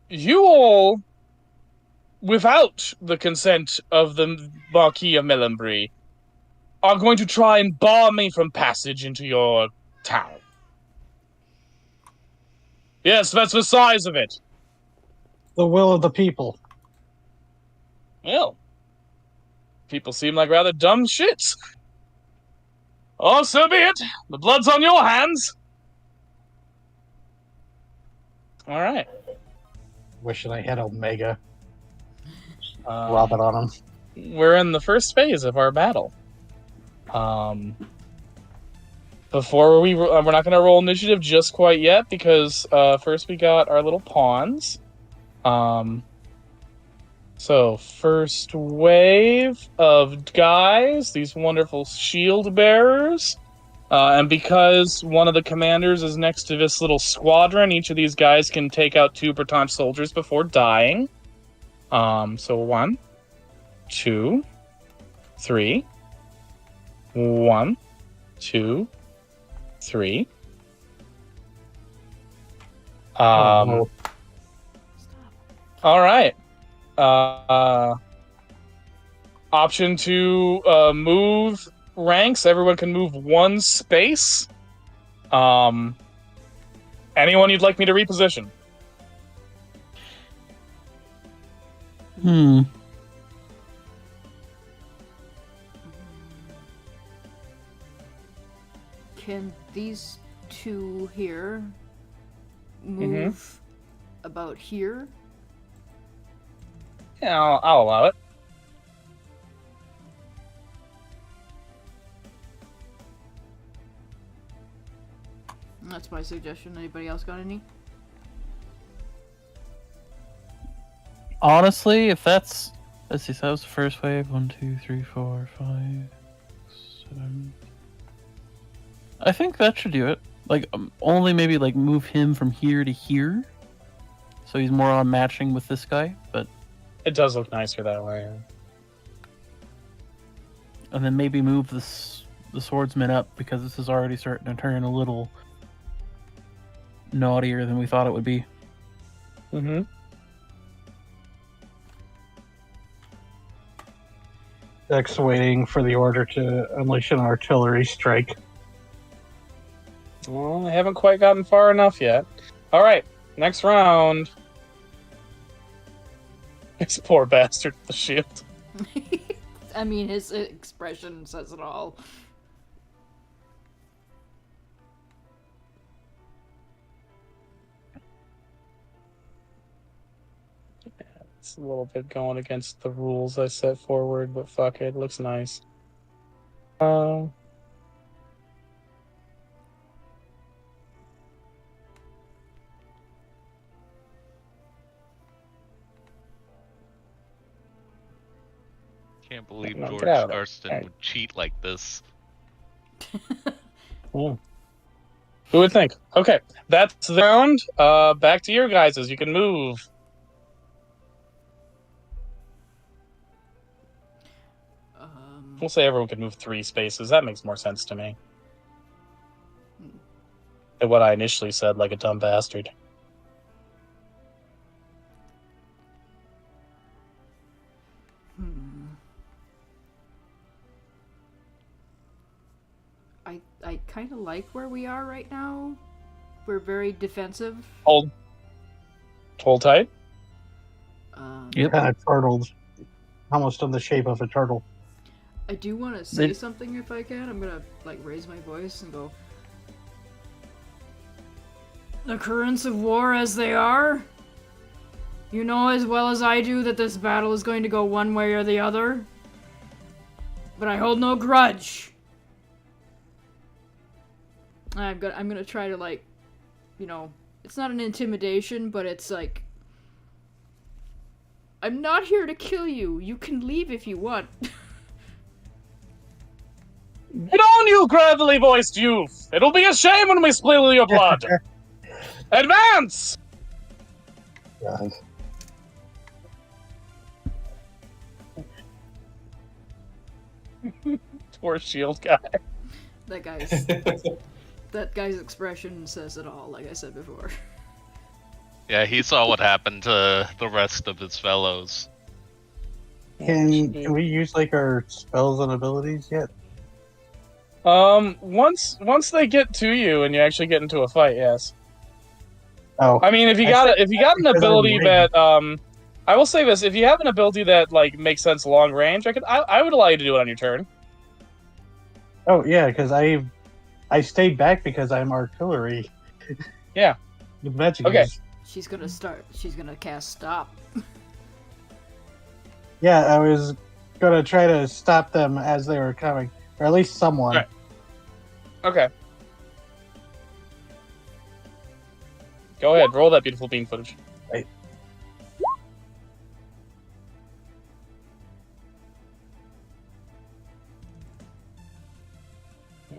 you all, without the consent of the Marquis of Millenbury, are going to try and bar me from passage into your town. Yes, that's the size of it. The will of the people. Well, people seem like rather dumb shits. Oh, so be it. The blood's on your hands. All right. Wishing I had Omega. Um, Rub it on him. We're in the first phase of our battle. Before we're not going to roll initiative just quite yet because first we got our little pawns. So first wave of guys, these wonderful shield bearers. And because one of the commanders is next to this little squadron, each of these guys can take out 2 Breton soldiers before dying. So 1, 2, 3. 1, 2, 3. All right. Option to move ranks. Everyone can move 1 space. Anyone you'd like me to reposition? Can these 2 here move about here? Yeah, I'll allow it. That's my suggestion. Anybody else got any? Honestly, if that's Let's see, so that was the first wave. 1, 2, 3, 4, 5, 7. I think that should do it. Like, only maybe like move him from here to here, so he's more on matching with this guy. But It does look nicer that way. and then maybe move the swordsman up because this is already starting to turn a little naughtier than we thought it would be. Mm-hmm. Deck's waiting for the order to unleash an artillery strike. Well, they haven't quite gotten far enough yet. All right, next round. This poor bastard with the shield. I mean, his expression says it all. It's a little bit going against the rules I set forward, but fuck it, looks nice. Can't believe No, George get out of Garston there. would cheat like this. Who would think? Okay, that's the round. Back to your guys's. You can move. We'll say everyone can move 3 spaces. That makes more sense to me than what I initially said, like a dumb bastard. I kind of like where we are right now. We're very defensive. Hold tight. Yep. Kind of turtled, almost in the shape of a turtle. I do want to say They- something if I can. I'm gonna like raise my voice and go. The currents of war as they are. You know as well as I do that this battle is going to go one way or the other. But I hold no grudge. I'm gonna try to like, you know, it's not an intimidation, but it's like, I'm not here to kill you. You can leave if you want. Get on, you gravelly voiced youth! It'll be a shame when we spill your blood! Advance! God. Poor shield guy. That guy's expression says it all, like I said before. Yeah, he saw what happened to the rest of his fellows. Can we use like our spells and abilities yet? Once they get to you and you actually get into a fight, yes. Oh, I mean, if you I got think an I'm ability waiting. that I will say this: if you have an ability that like makes sense long range, I would allow you to do it on your turn. oh yeah, because I stayed back because I'm artillery. Yeah. With magic. Okay. She's gonna cast stop. Yeah, I was gonna try to stop them as they were coming, or at least someone. Right. Okay. Go ahead, roll that beautiful bean footage. Right.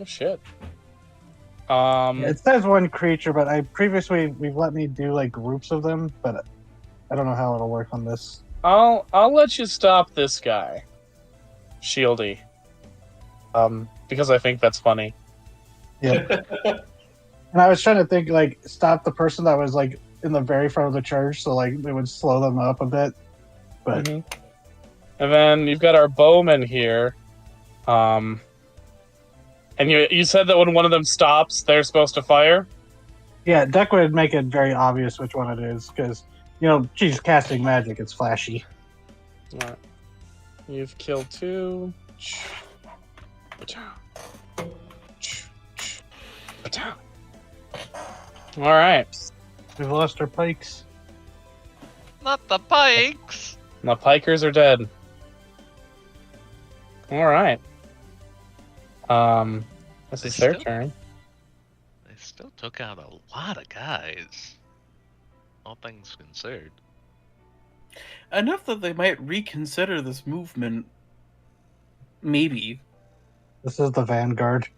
Oh shit. It says one creature, but we've let me do like groups of them, but I don't know how it'll work on this. I'll let you stop this guy, Shieldy. Because I think that's funny. Yeah. And I was trying to think like stop the person that was like in the very front of the charge, so like it would slow them up a bit. But Mhm. And then you've got our bowman here. And you said that when one of them stops, they're supposed to fire? yeah, Deck would make it very obvious which one it is because she's casting magic. It's flashy. Alright. You've killed 2. Alright. We've lost our pikes. Not the pikes! The pikers are dead. Alright. This is their turn. They still took out a lot of guys. All things considered. Enough that they might reconsider this movement. Maybe. This is the Vanguard.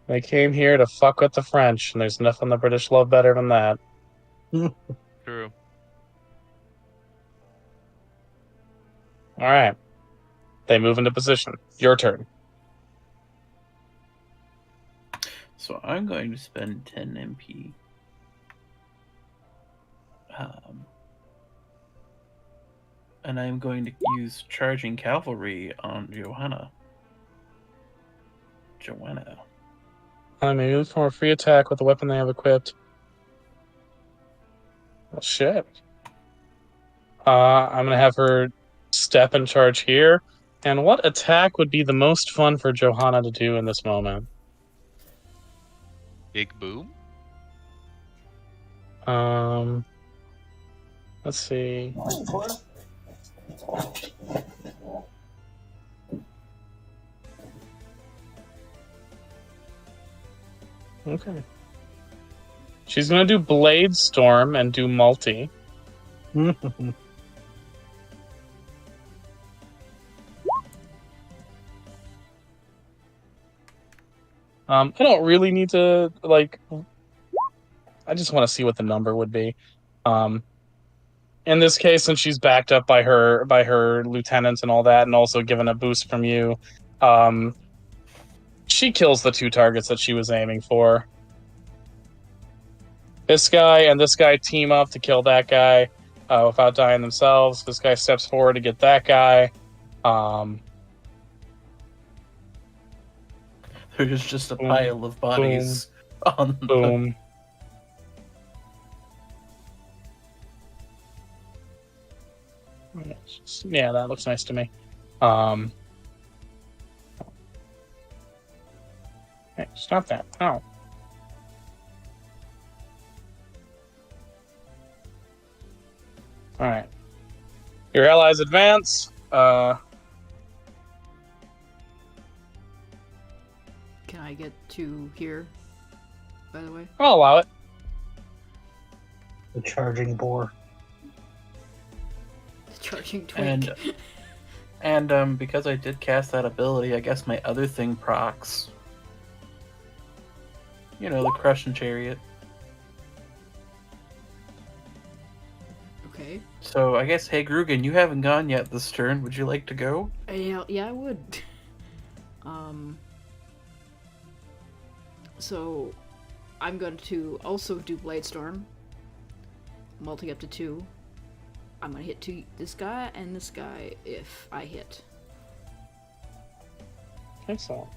They came here to fuck with the French, and there's nothing the British love better than that. True. All right. They move into position. Your turn. So I'm going to spend 10 MP. And I'm going to use Charging Cavalry on Joanna. Maybe for a free attack with the weapon they have equipped. Well, shit. I'm gonna have her step and charge here. And what attack would be the most fun for Johanna to do in this moment? Big boom. Let's see. Okay. She's gonna do Blade Storm and do multi. I don't really need to, like... I just want to see what the number would be. In this case, since she's backed up by her lieutenants and all that, and also given a boost from you, she kills the 2 targets that she was aiming for. This guy and this guy team up to kill that guy without dying themselves. This guy steps forward to get that guy. There's just a pile of bodies on the... Boom. Yeah, that looks nice to me. Hey, stop that. Oh. Alright. Your allies advance. Can I get to here, by the way? I'll allow it. The charging boar. The charging twink. And because I did cast that ability, I guess my other thing procs. You know, the Crush and Chariot. Okay. So I guess, hey Grugan, you haven't gone yet this turn. Would you like to go? Yeah, I would. So I'm going to also do Blade Storm. Multi up to 2. I'm gonna hit this guy and this guy if I hit. Excellent.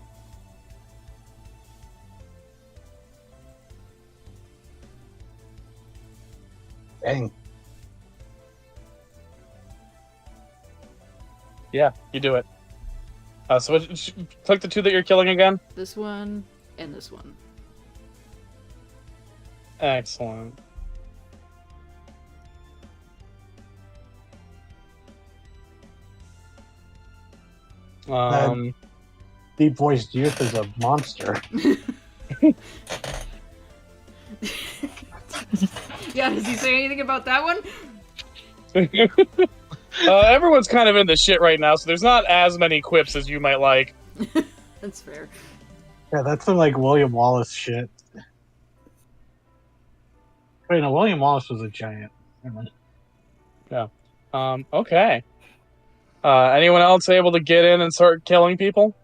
Dang. Yeah, you do it. So click the 2 that you're killing again. This one and this one. Excellent. Deep voiced youth is a monster. Yeah, does he say anything about that one? Everyone's kind of in the shit right now, so there's not as many quips as you might like. That's fair. Yeah, that's some like William Wallace shit. Wait, no, William Wallace was a giant. Never mind. Okay. Anyone else able to get in and start killing people?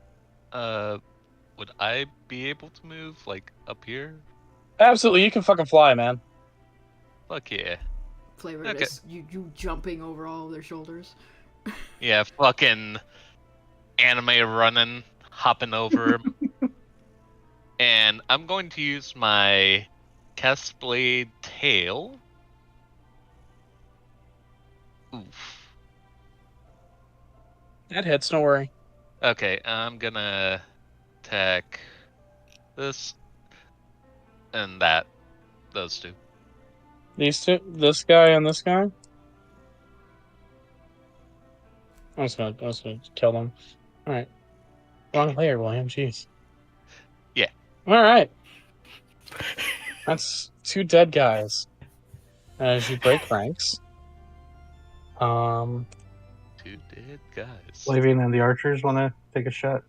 Would I be able to move, like, up here? Absolutely, you can fucking fly, man. Fuck yeah. Flavor Okay. is you jumping over all of their shoulders. Yeah, fucking anime running, hopping over. And I'm going to use my Castblade Tail. Oof. That hits, don't worry. Okay, I'm gonna attack this and that. Those 2. These 2? This guy and this guy? I'm just gonna kill them. Alright. Wrong player, William, jeez. Yeah. Alright. That's 2 dead guys. As you break ranks. Two dead guys. Flavian and the archers want to take a shot.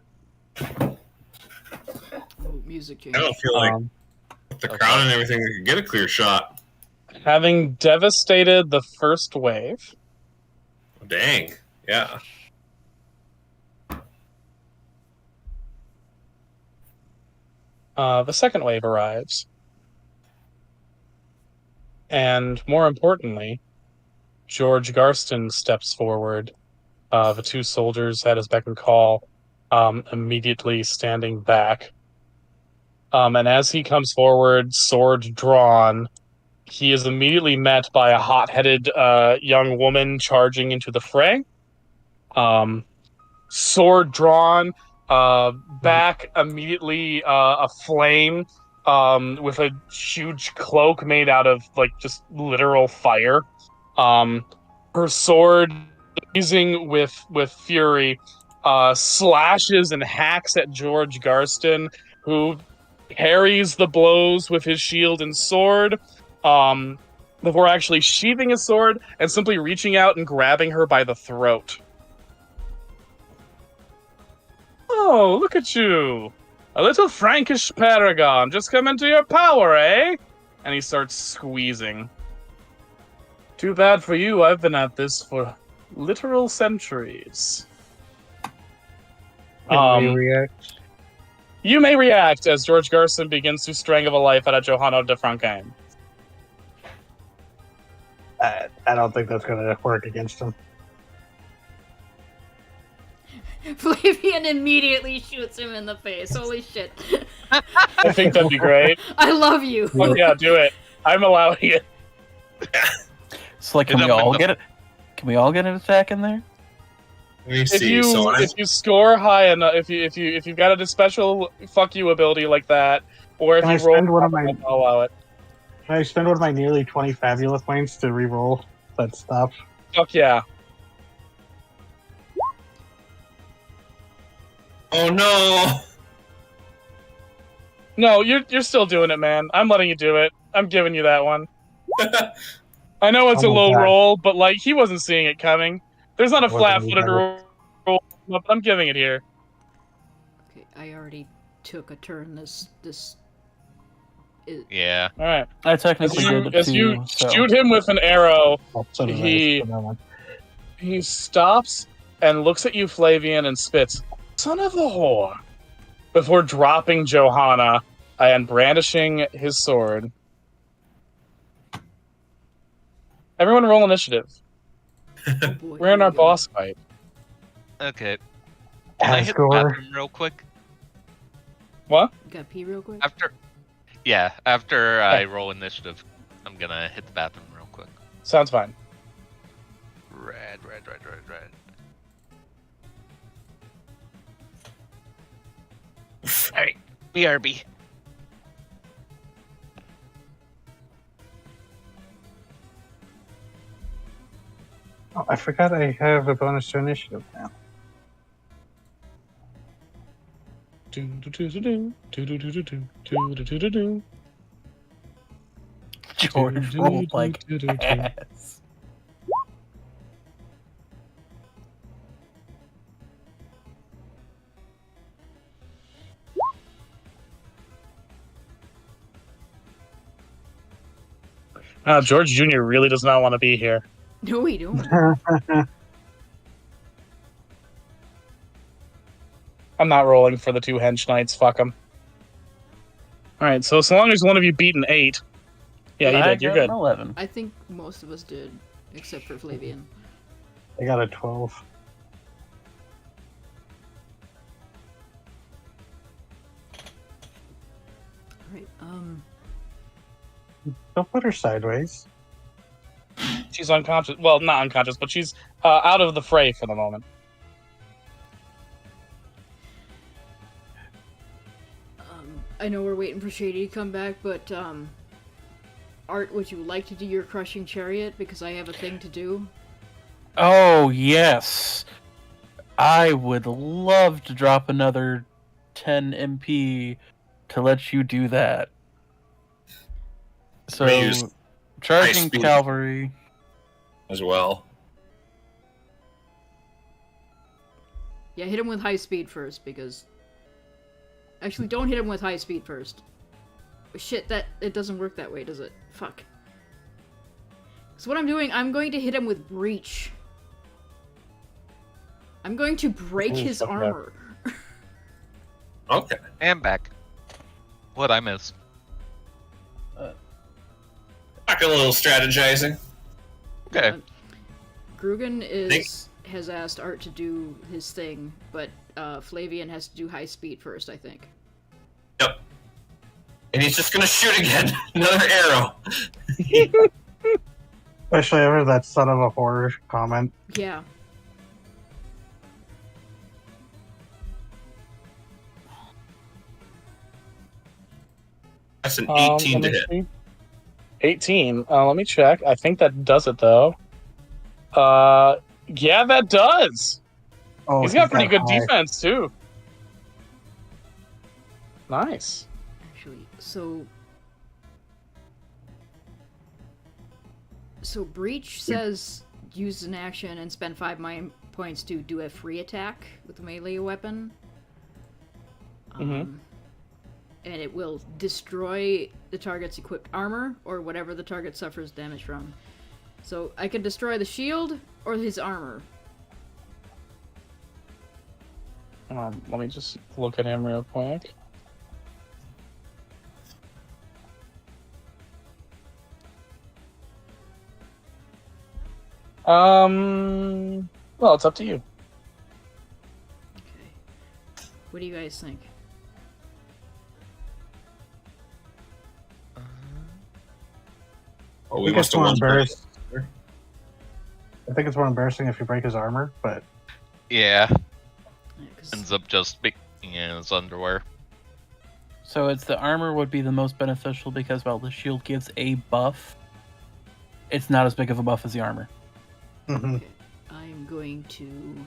Oh, music change. I don't feel like Um, with the crowd and everything, we could get a clear shot. having devastated the first wave, Dang. Yeah. the second wave arrives. And more importantly, George Garston steps forward. The 2 soldiers at his beck and call, immediately standing back. And as he comes forward, sword drawn, he is immediately met by a hot-headed young woman charging into the fray. Sword drawn, back immediately aflame, with a huge cloak made out of like just literal fire. Her sword, blazing with fury, slashes and hacks at George Garston, who parries the blows with his shield and sword, before actually sheathing his sword and simply reaching out and grabbing her by the throat. Oh, look at you! A little Frankish paragon just come into your power, eh? And he starts squeezing. Too bad for you, I've been at this for literal centuries. Can we react? You may react as George Garson begins to strangle a life out of Johanna de Frankenheim. I don't think that's going to work against him. Flavian immediately shoots him in the face. Holy shit. I think that'd be great. I love you. Fuck yeah, do it. I'm allowing it. So like, Hit him with the- get it? Can we all get an attack in there? Let me If see. So you score high enough, if you've got a special fuck you ability like that, or if Can I you roll, spend one of my- I'll allow it. Can I spend one of my nearly 20 fabulous points to reroll that stop? Fuck yeah. oh no! No, you're still doing it, man. I'm letting you do it. I'm giving you that one. I know it's a Oh my low God. roll, but like he wasn't seeing it coming. There's not a Wasn't flat-footed either. roll, but I'm giving it here. Okay, I already took a turn. This Yeah. All right. I As technically you, did as too. you So. shoot him with an arrow, Oh, so did He- I for that one. he stops and looks at you, Flavian, and spits, "Son of a whore," before dropping Johanna and brandishing his sword. Everyone roll initiative. oh boy, We're in here our we go. boss fight. Okay. Can I hit the Asgore. bathroom real quick? What? Gotta pee real quick. After I roll initiative, I'm gonna hit the bathroom real quick. Sounds fine. Red. Alright, BRB. Oh, I forgot I have a bonus to initiative now. George rolled like ass. George Jr. really does not want to be here. No, we don't. I'm not rolling for the 2 hench knights. Fuck them. Alright, so long as one of you beat an 8. Yeah, you I did. You're got good. an 11. I think most of us did, except for Flavian. I got a 12. Alright, Don't put her sideways. She's unconscious. Well, not unconscious, but she's out of the fray for the moment. I know we're waiting for Shady to come back, but, Art, would you like to do your crushing chariot? Because I have a thing to do. Oh, yes. I would love to drop another 10 MP to let you do that. So, We use charging high-speed. cavalry. as well. Yeah, hit him with high speed first, because... Actually, don't hit him with high speed first. Shit, it doesn't work that way, does it? Fuck. So what I'm doing, I'm going to hit him with breach. I'm going to break Ooh, his fuck that. armor. Okay. And back. What I missed. Back a little strategizing. Okay. Grugan has asked Art to do his thing, but Flavian has to do high speed first, I think. Yep. And he's just gonna shoot again. Another arrow. Especially after that son of a horror comment. Yeah. That's an 18 to let me hit. see. 18. Let me check. I think that does it though. Yeah, that does. Oh, He's got pretty that good high. defense too. Nice. Actually, so breach says use an action and spend 5 mind points to do a free attack with a melee weapon. Mhm. And it will destroy the target's equipped armor or whatever the target suffers damage from. So I can destroy the shield or his armor. Let me just look at him real quick. Well, it's up to you. Okay. What do you guys think? Oh, I we think must it's have more won. embarrassing. I think it's more embarrassing if you break his armor, but Yeah. Yeah, 'cause- Ends up just being in his underwear. So it's the armor would be the most beneficial because while the shield gives a buff, it's not as big of a buff as the armor. mhm. Okay, I'm going to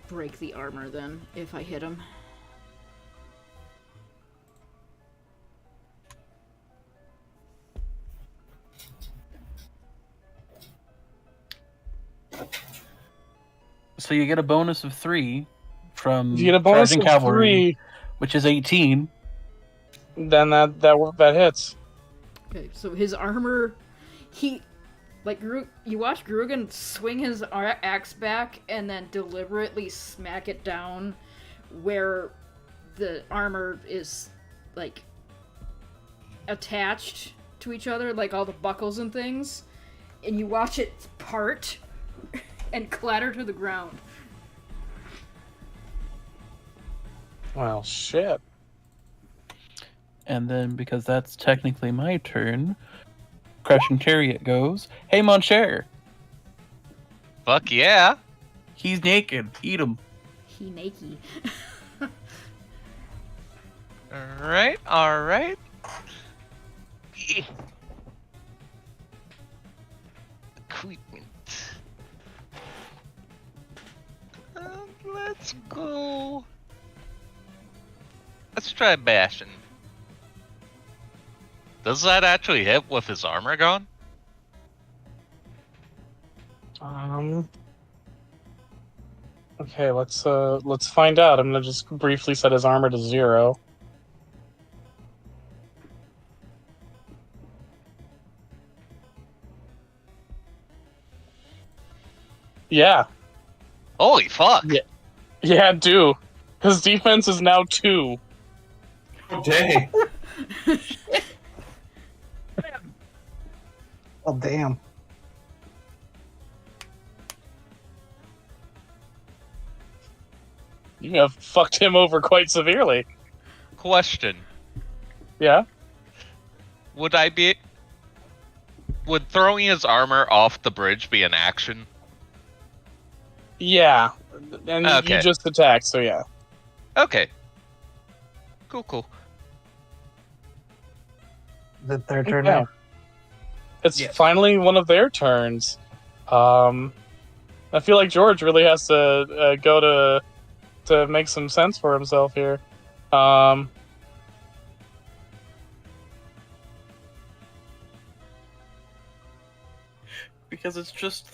break the armor then, if I hit him. So you get a bonus of 3 from If you get a bonus charging of cavalry, 3, which is 18. then that hits. Okay, so his armor, you watch Grugan swing his axe back and then deliberately smack it down where the armor is, like, attached to each other, like all the buckles and things, and you watch it part and clatter to the ground. Well, shit. And then, because that's technically my turn, Crushing Chariot goes, Hey, Moncher! Fuck yeah. He's naked. Eat him. He naked. Alright, alright. Equipment. Let's go. Let's try bashing. Does that actually hit with his armor gone? Okay, let's find out. I'm gonna just briefly set his armor to 0. Yeah. Holy fuck. Yeah. Yeah, do. His defense is now 2. Oh, dang. Oh, damn. You have fucked him over quite severely. Question. Yeah? Would throwing his armor off the bridge be an action? Yeah. And Okay. you just attacked, so yeah. Okay. Cool. Is it their turn Okay. now? It's Yes. finally one of their turns. I feel like George really has to go to make some sense for himself here. because it's just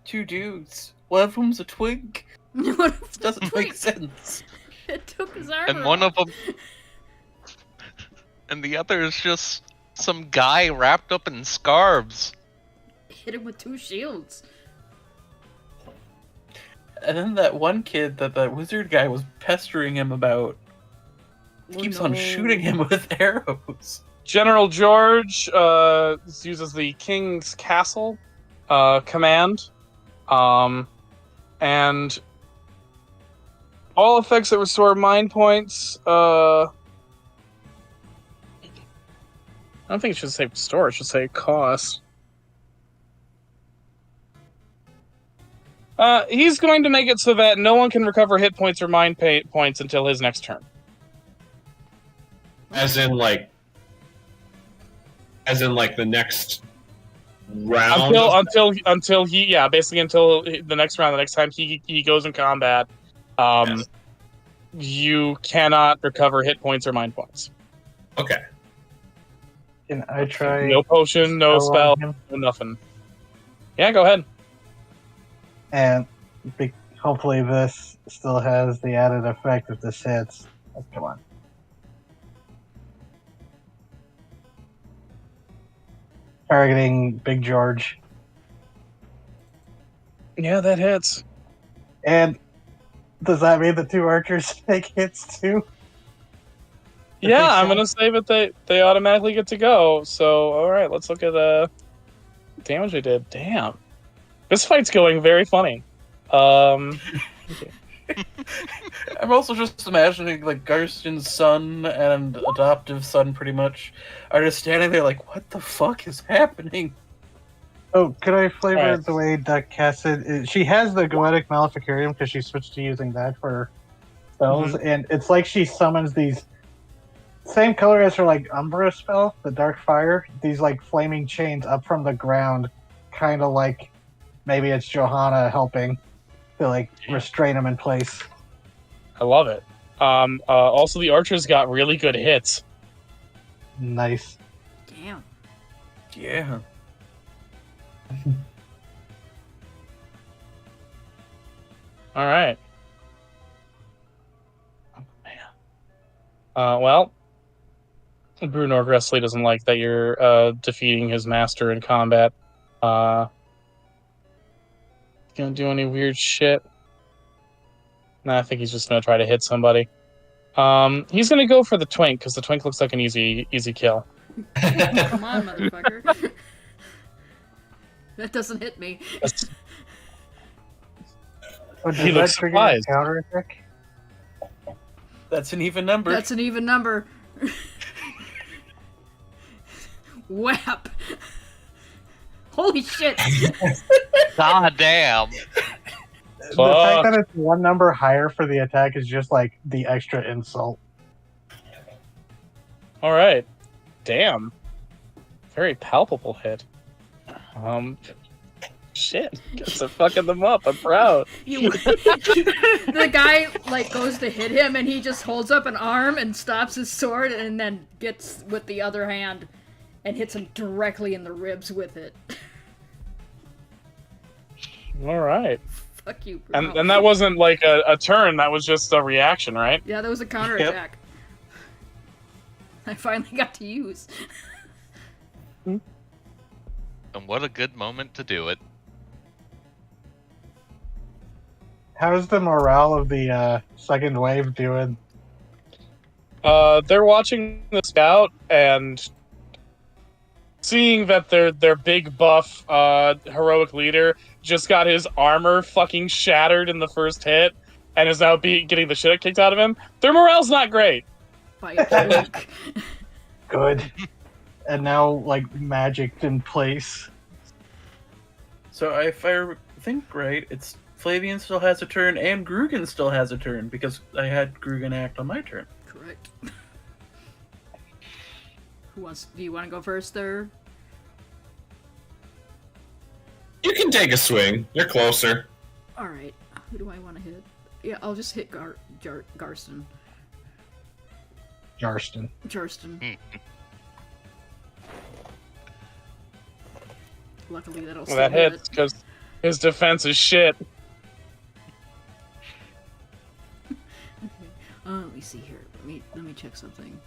two dudes. One of them's a twink. What if It the doesn't twink- make sense. It took his armor And one off. of them, and the other is just some guy wrapped up in scarves. Hit him with 2 shields. And then that one kid that wizard guy was pestering him about keeps on shooting him with arrows. General George uses the King's Castle command, and all effects that restore mind points. I don't think it should say restore; it should say cost. He's going to make it so that no one can recover hit points or mind points until his next turn. As in like the next round. Until he basically until the next round. The next time he goes in combat, Yes. you cannot recover hit points or mind points. Okay. Can I try? No potion, no spell spell, on him? no nothing. Yeah, go ahead. And hopefully this still has the added effect if this hits. Oh, come on. Targeting Big George. Yeah, that hits. And does that mean the 2 archers take hits too? Yeah, think I'm so. gonna say that they automatically get to go. So, all right, let's look at damage we did. Damn, this fight's going very funny. I'm also just imagining like Garston's son and adoptive son pretty much are just standing there like, what the fuck is happening? Oh, could I flavor Alright. the way Duck Cassid? She has the Goetic Maleficarium because she switched to using that for spells, and it's like she summons these same color as her like Umbra spell, the Dark Fire. These like flaming chains up from the ground, kind of like maybe it's Johanna helping to like restrain them in place. I love it. Also, the archers got really good hits. Nice. Damn. Yeah. All right. Oh, man. Well, Bruno Gressley doesn't like that you're defeating his master in combat. Gonna do any weird shit? Nah, I think he's just gonna try to hit somebody. He's gonna go for the twink because the twink looks like an easy kill. Come on, motherfucker. That doesn't hit me. Oh, does He that looks trigger surprised. a counter attack? That's an even number. That's an even number. Whap! Holy shit! God damn. The fact that it's 1 number higher for the attack is just like the extra insult. All right. Damn. Very palpable hit. Shit. Guess I'm fucking them up. I'm proud. The guy like goes to hit him and he just holds up an arm and stops his sword and then gets with the other hand and hits him directly in the ribs with it. All right. Fuck you, Bruno. And that wasn't like a turn. That was just a reaction, right? Yeah, that was a counterattack. I finally got to use. And what a good moment to do it. How's the morale of the second wave doing? They're watching the scout and seeing that their big buff heroic leader just got his armor fucking shattered in the first hit and is now getting the shit kicked out of him. Their morale's not great. By a joke. Good. And now, like, magic's in place. So if I think right, it's Flavian still has a turn and Grugan still has a turn because I had Grugan act on my turn. Correct. Do you want to go first there? You can take a swing. You're closer. Alright. Who do I want to hit? Yeah, I'll just hit Garston. Jarston. Jarston. Luckily, that'll Well, still that hit. hits because his defense is shit. Let me see here. Let me check something.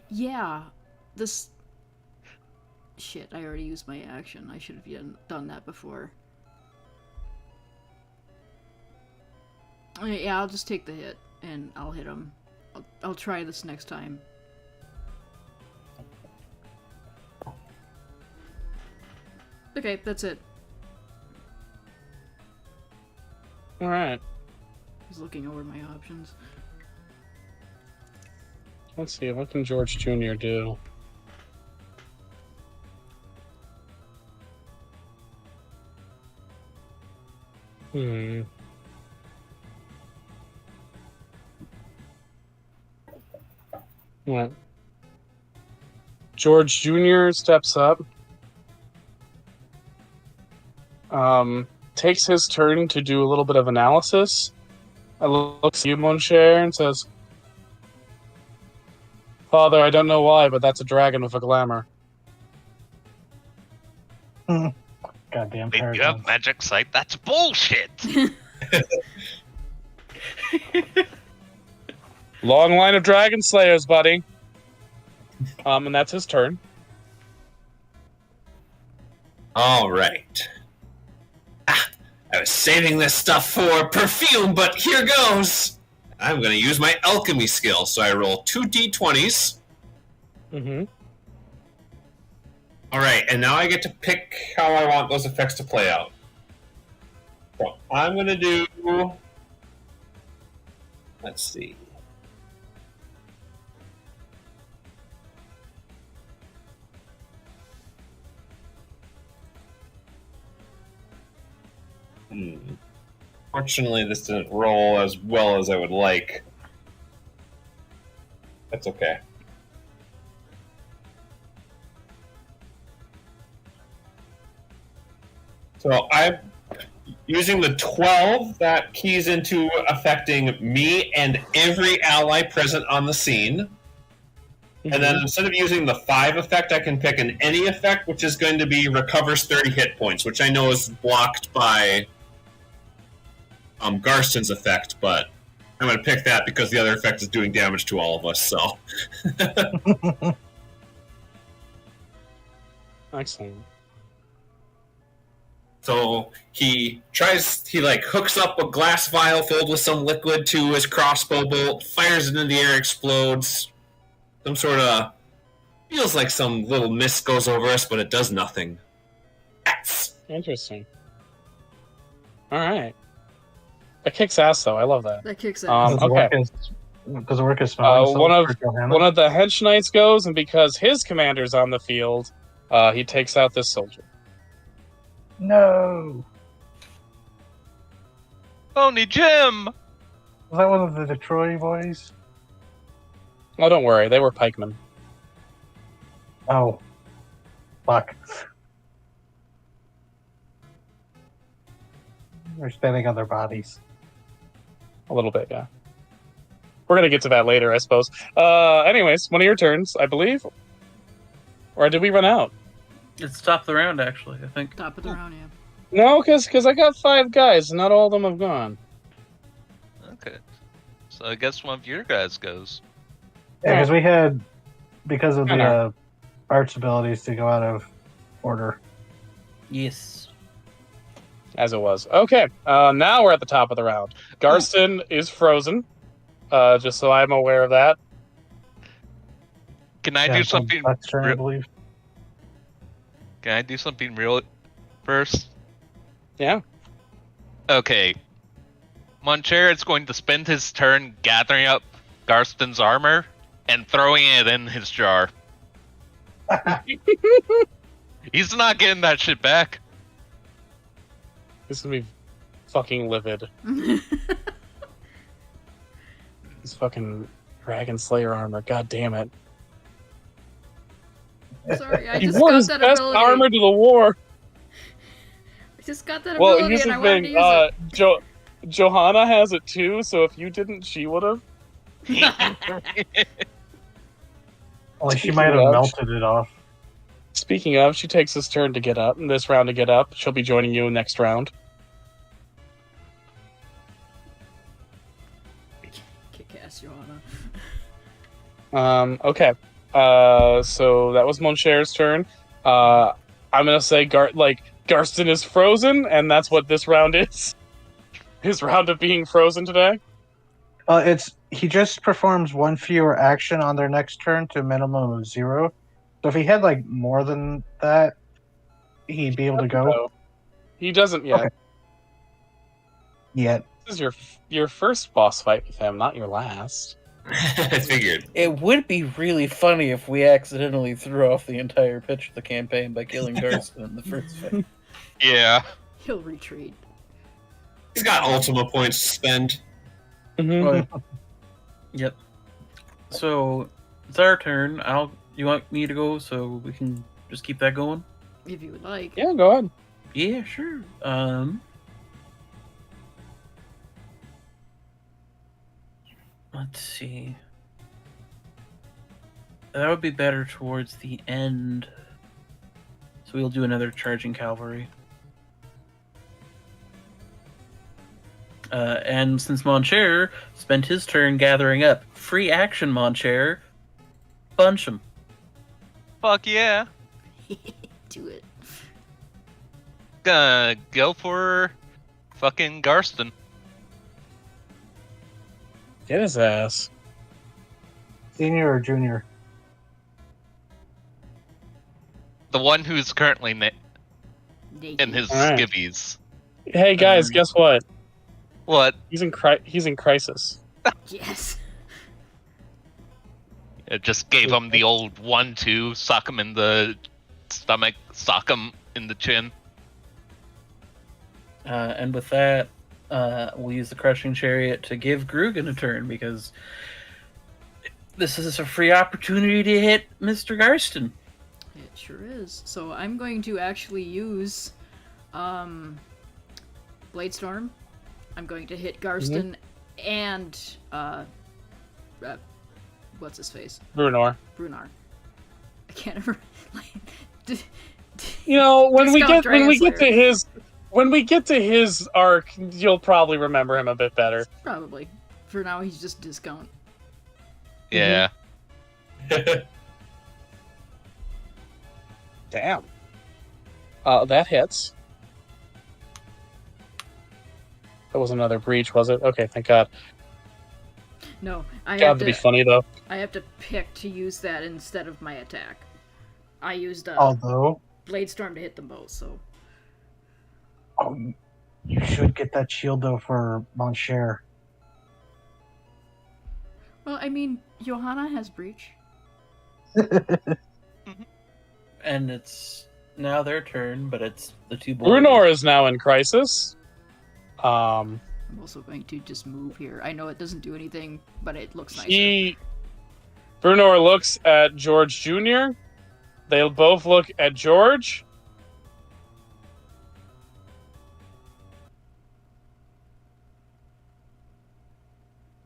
Yeah, this. Shit, I already used my action. I should have done that before. Yeah, I'll just take the hit and I'll hit him. I'll try this next time. Okay, that's it. Alright. He's looking over my options. Let's see, what can George Jr. do? What? George Jr. steps up. Takes his turn to do a little bit of analysis. Looks at you, Moncher, and says, "Father, I don't know why, but that's a dragon with a glamour." Goddamn Wait, you have paragons. magic sight? That's bullshit! Long line of dragon slayers, buddy. And that's his turn. All right. I was saving this stuff for perfume, but here goes. I'm going to use my alchemy skill, so I roll 2 d20s. Mm-hmm. All right, and now I get to pick how I want those effects to play out. So I'm going to do... Let's see. Fortunately, this didn't roll as well as I would like. That's okay. So I'm using the 12 that keys into affecting me and every ally present on the scene. And then instead of using the 5 effect, I can pick an any effect, which is going to be recovers 30 hit points, which I know is blocked by Garston's effect, but I'm going to pick that because the other effect is doing damage to all of us, so. Excellent. So he hooks up a glass vial filled with some liquid to his crossbow bolt, fires it into the air, explodes. Some sort of, feels like some little mist goes over us, but it does nothing. That's Interesting. Alright. That kicks ass, though. I love that. That kicks ass. Okay. Does it work as smelling salts for Johanna? One of the hench knights goes, and because his commander's on the field, he takes out this soldier. No! Only Jim! Was that one of the Detroit boys? Oh, don't worry. They were pikemen. Oh. Fuck. They're standing on their bodies. A little bit, yeah. We're going to get to that later, I suppose. Anyways, one of your turns, I believe. Or did we run out? It's top of the round, actually, I think. Top of the round, yeah. No, because I got 5 guys, and not all of them have gone. Okay. So I guess one of your guys goes. Yeah, because we had, because of I the know. arts abilities, to go out of order. Yes. As it was. Okay, now we're at the top of the round. Garston is frozen, just so I'm aware of that. Can I Yeah, do it's something? Buck's turn, I real- believe. Can I do something real first? Yeah. Okay. Moncher is going to spend his turn gathering up Garston's armor and throwing it in his jar. He's not getting that shit back. This is gonna be fucking livid. This fucking Dragon Slayer armor, god damn it. Sorry, I He just wore got his that best ability. armor to the war! I just got that Well, ability here's and I the wanted thing, to use it. Johanna has it too, so if you didn't, she would've. Well, she Speaking might have of- melted it off. Speaking of, she takes this turn to get up, and this round to get up. She'll be joining you next round. Kick ass, Johanna. Okay. So that was Moncher's turn. I'm gonna say Garston is frozen, and that's what this round is. His round of being frozen today. He just performs one fewer action on their next turn to a minimum of 0. So if he had like more than that, he'd be able to go. No, he doesn't yet. Okay. Yet. This is your first boss fight with him, not your last. I figured. It would be really funny if we accidentally threw off the entire pitch of the campaign by killing Garston in the first fight. Yeah. He'll retreat. He's got Ultima points to spend. Mm-hmm. Yep. So it's our turn. You want me to go so we can just keep that going? If you would like. Yeah, go ahead. Yeah, sure. Let's see. That would be better towards the end. So we'll do another charging cavalry. And since Moncher spent his turn gathering up free action Moncher, bunch him. Fuck yeah. Do it. Gonna go for fucking Garston. Get his ass. Senior or junior? The one who's currently in Naked. his Alright. skivvies. Hey guys, guess what? What? He's in crisis. Yes. It just gave him the old 1-2, sock him in the stomach, sock him in the chin. And with that, we'll use the Crushing Chariot to give Grugan a turn, because this is a free opportunity to hit Mr. Garston. It sure is. So I'm going to actually use Bladestorm. I'm going to hit Garston and what's his face? Brunar. Brunar. I can't remember. You know, when we Discount get to his arc, you'll probably remember him a bit better. Probably. For now, he's just discount. Yeah. Damn. That hits. That was another breach, was it? Okay, thank God. No, I Got have to be to. funny though. I have to pick to use that instead of my attack. I used Although, Bladestorm to hit them both. So you should get that shield though for Moncher. well, I mean, Johanna has breach. And it's now their turn, but it's the two boys. Brunar is now in crisis. I'm also going to just move here. I know it doesn't do anything, but it looks nicer. Brunar looks at George Jr. They both look at George.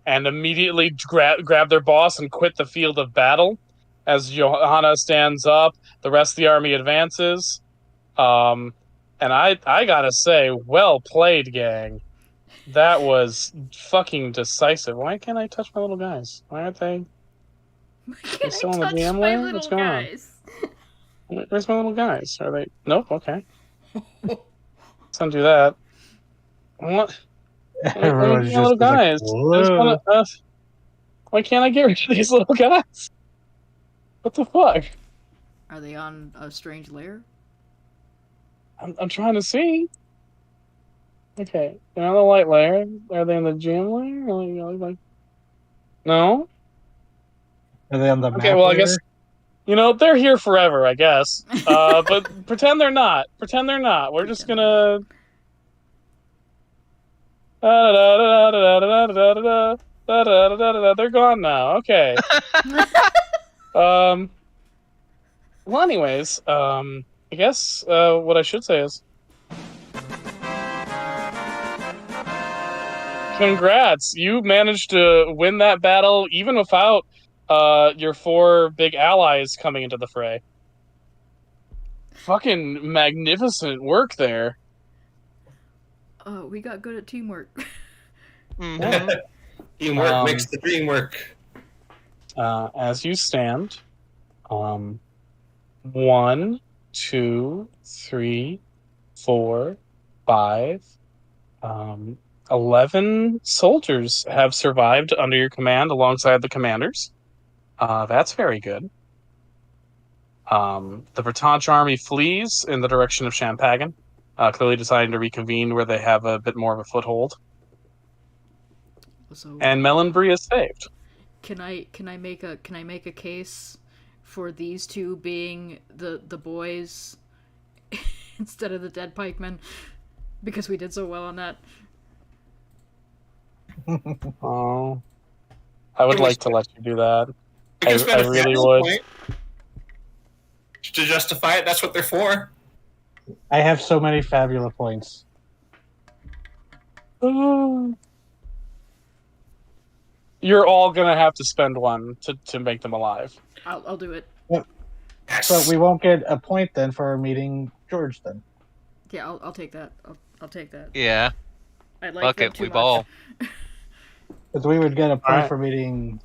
And immediately grab their boss and quit the field of battle. As Johanna stands up, the rest of the army advances. And I gotta say, well played, gang. That was fucking decisive. Why can't I touch my little guys? Why aren't they? Can still I on the touch DM my layer? little What's going on? guys? Where's my little guys? Are they? Nope. Okay. Let's undo that. What? Everyone's My little just like, guys. I just "Whoa." wanna, why can't I get rid of these little guys? What the fuck? Are they on a strange layer? I'm trying to see. Okay, they're on the light layer. Are they in the gym layer? Like, no. Are they on the map? Okay, well, I layer? guess they're here forever. I guess. But pretend they're not. Pretend they're not. We're just gonna. They're gone now. Okay. Well, anyways, I guess what I should say is, congrats! You managed to win that battle even without your 4 big allies coming into the fray. Fucking magnificent work there. We got good at teamwork. Mhm. Teamwork makes the dream work. As you stand, 1, 2, 3, 4, 5, 11 soldiers have survived under your command alongside the commanders. That's very good. The Bretonch army flees in the direction of Champagan, clearly deciding to reconvene where they have a bit more of a foothold. So, And Melonbury is saved. can I make a case for these two being the boys instead of the dead pikemen, because we did so well on that? Oh, I would like to let you do that. We can spend I a really family would. point to justify it. That's what they're for. I have so many fabula points. You're all gonna have to spend one to make them alive. I'll do it. Yes. So we won't get a point then for meeting George then. Yeah, I'll take that. I'll take that. Yeah. I like Fuck them it, too we much. ball. Because we would get a point Alright. for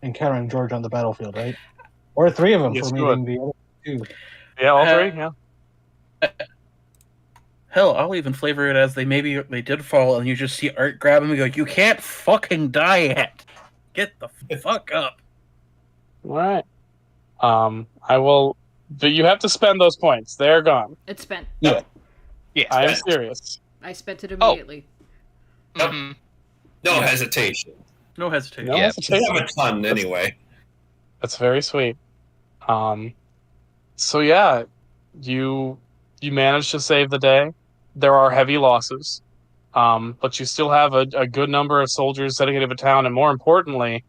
encountering George on the battlefield, right? Or 3 of them Yes, for we meeting the other 2. Yeah, all Uh, 3. Yeah. Hell, I'll even flavor it as they did fall, and you just see Art grab him and go, "You can't fucking die yet. Get the fuck up." All right. I will. But you have to spend those points. They're gone. It's spent. Yes. I am serious. I spent it Oh. immediately. Mhm. No Yeah. hesitation. No hesitation. No Yeah. hesitation. We have a ton anyway. That's very sweet. So yeah, you managed to save the day. There are heavy losses, but you still have a good number of soldiers dedicated to town, and more importantly,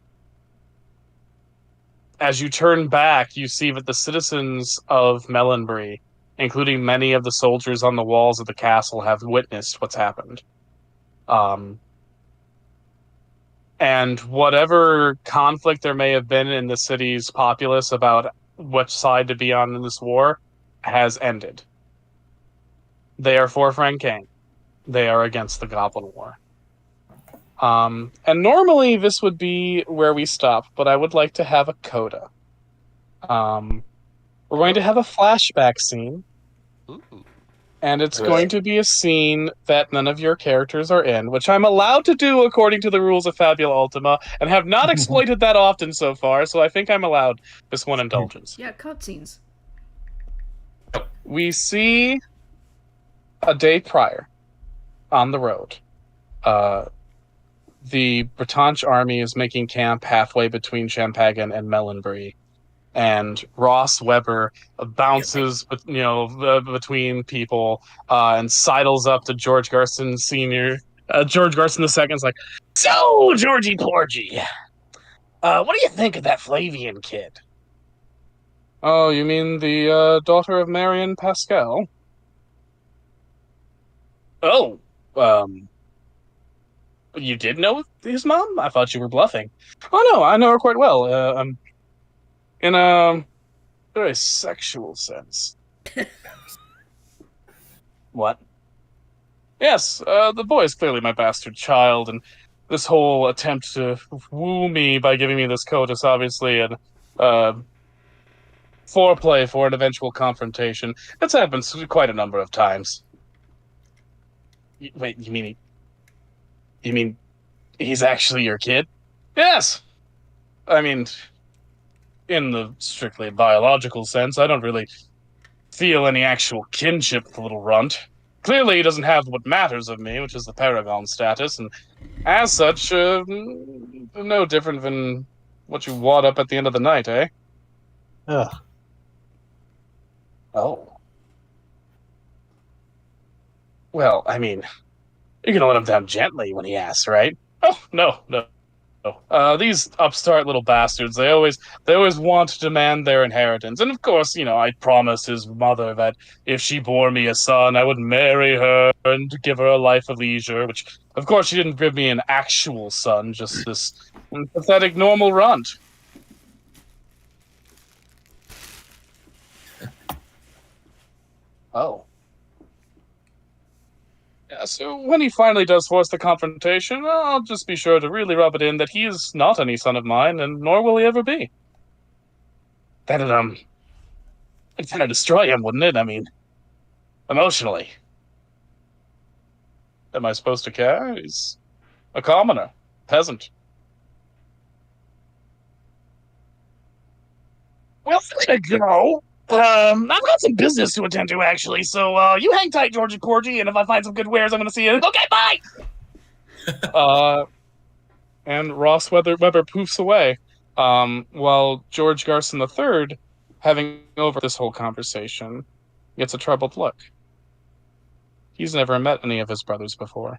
as you turn back, you see that the citizens of Melonbury, including many of the soldiers on the walls of the castle, have witnessed what's happened. And whatever conflict there may have been in the city's populace about which side to be on in this war has ended. They are for Francain. They are against the Goblin War. And normally this would be where we stop, but I would like to have a coda. We're going to have a flashback scene, Ooh. and it's going to be a scene that none of your characters are in, which I'm allowed to do according to the rules of Fabula Ultima, and have not exploited that often so far, so I think I'm allowed this one indulgence. Yeah, cutscenes. We see a day prior on the road. The Bretonch army is making camp halfway between Champagan and Melonbury, and Ross Weber bounces, between people and sidles up to George Garson Senior. George Garson II's like, "So, Georgie Porgy, what do you think of that Flavian kid?" "Oh, you mean the daughter of Marion Pascal?" "Oh, you did know his mom? I thought you were bluffing." "Oh no, I know her quite well. In a very sexual sense." "What?" "Yes, the boy is clearly my bastard child, and this whole attempt to woo me by giving me this coat is obviously an foreplay for an eventual confrontation. It's happened quite a number of times." "Wait, you mean he's actually your kid?" "Yes. I mean, in the strictly biological sense, I don't really feel any actual kinship with the little runt. Clearly, he doesn't have what matters of me, which is the Paragon status, and as such, no different than what you wad up at the end of the night, eh?" Ugh. "Oh. Well, I mean, you're gonna let him down gently when he asks, right?" "Oh, no. These upstart little bastards, they always want to demand their inheritance. And of course, I promised his mother that if she bore me a son, I would marry her and give her a life of leisure, which, of course, she didn't give me an actual son, just this pathetic normal runt." Oh. Yeah, so when he finally does force the confrontation, I'll just be sure to really rub it in that he is not any son of mine, and nor will he ever be. That'd kind of destroy him, wouldn't it? I mean, emotionally. Am I supposed to care? He's a commoner, peasant. Well, I'm gonna go. I've got some business to attend to, actually, so you hang tight, George and Corgi, and if I find some good wares, I'm gonna see you. Okay, bye! And Ross Weber poofs away, while George Garson III, having over this whole conversation, gets a troubled look. He's never met any of his brothers before.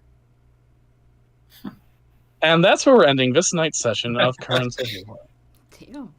And that's where we're ending this night's session of Currents of War. Damn.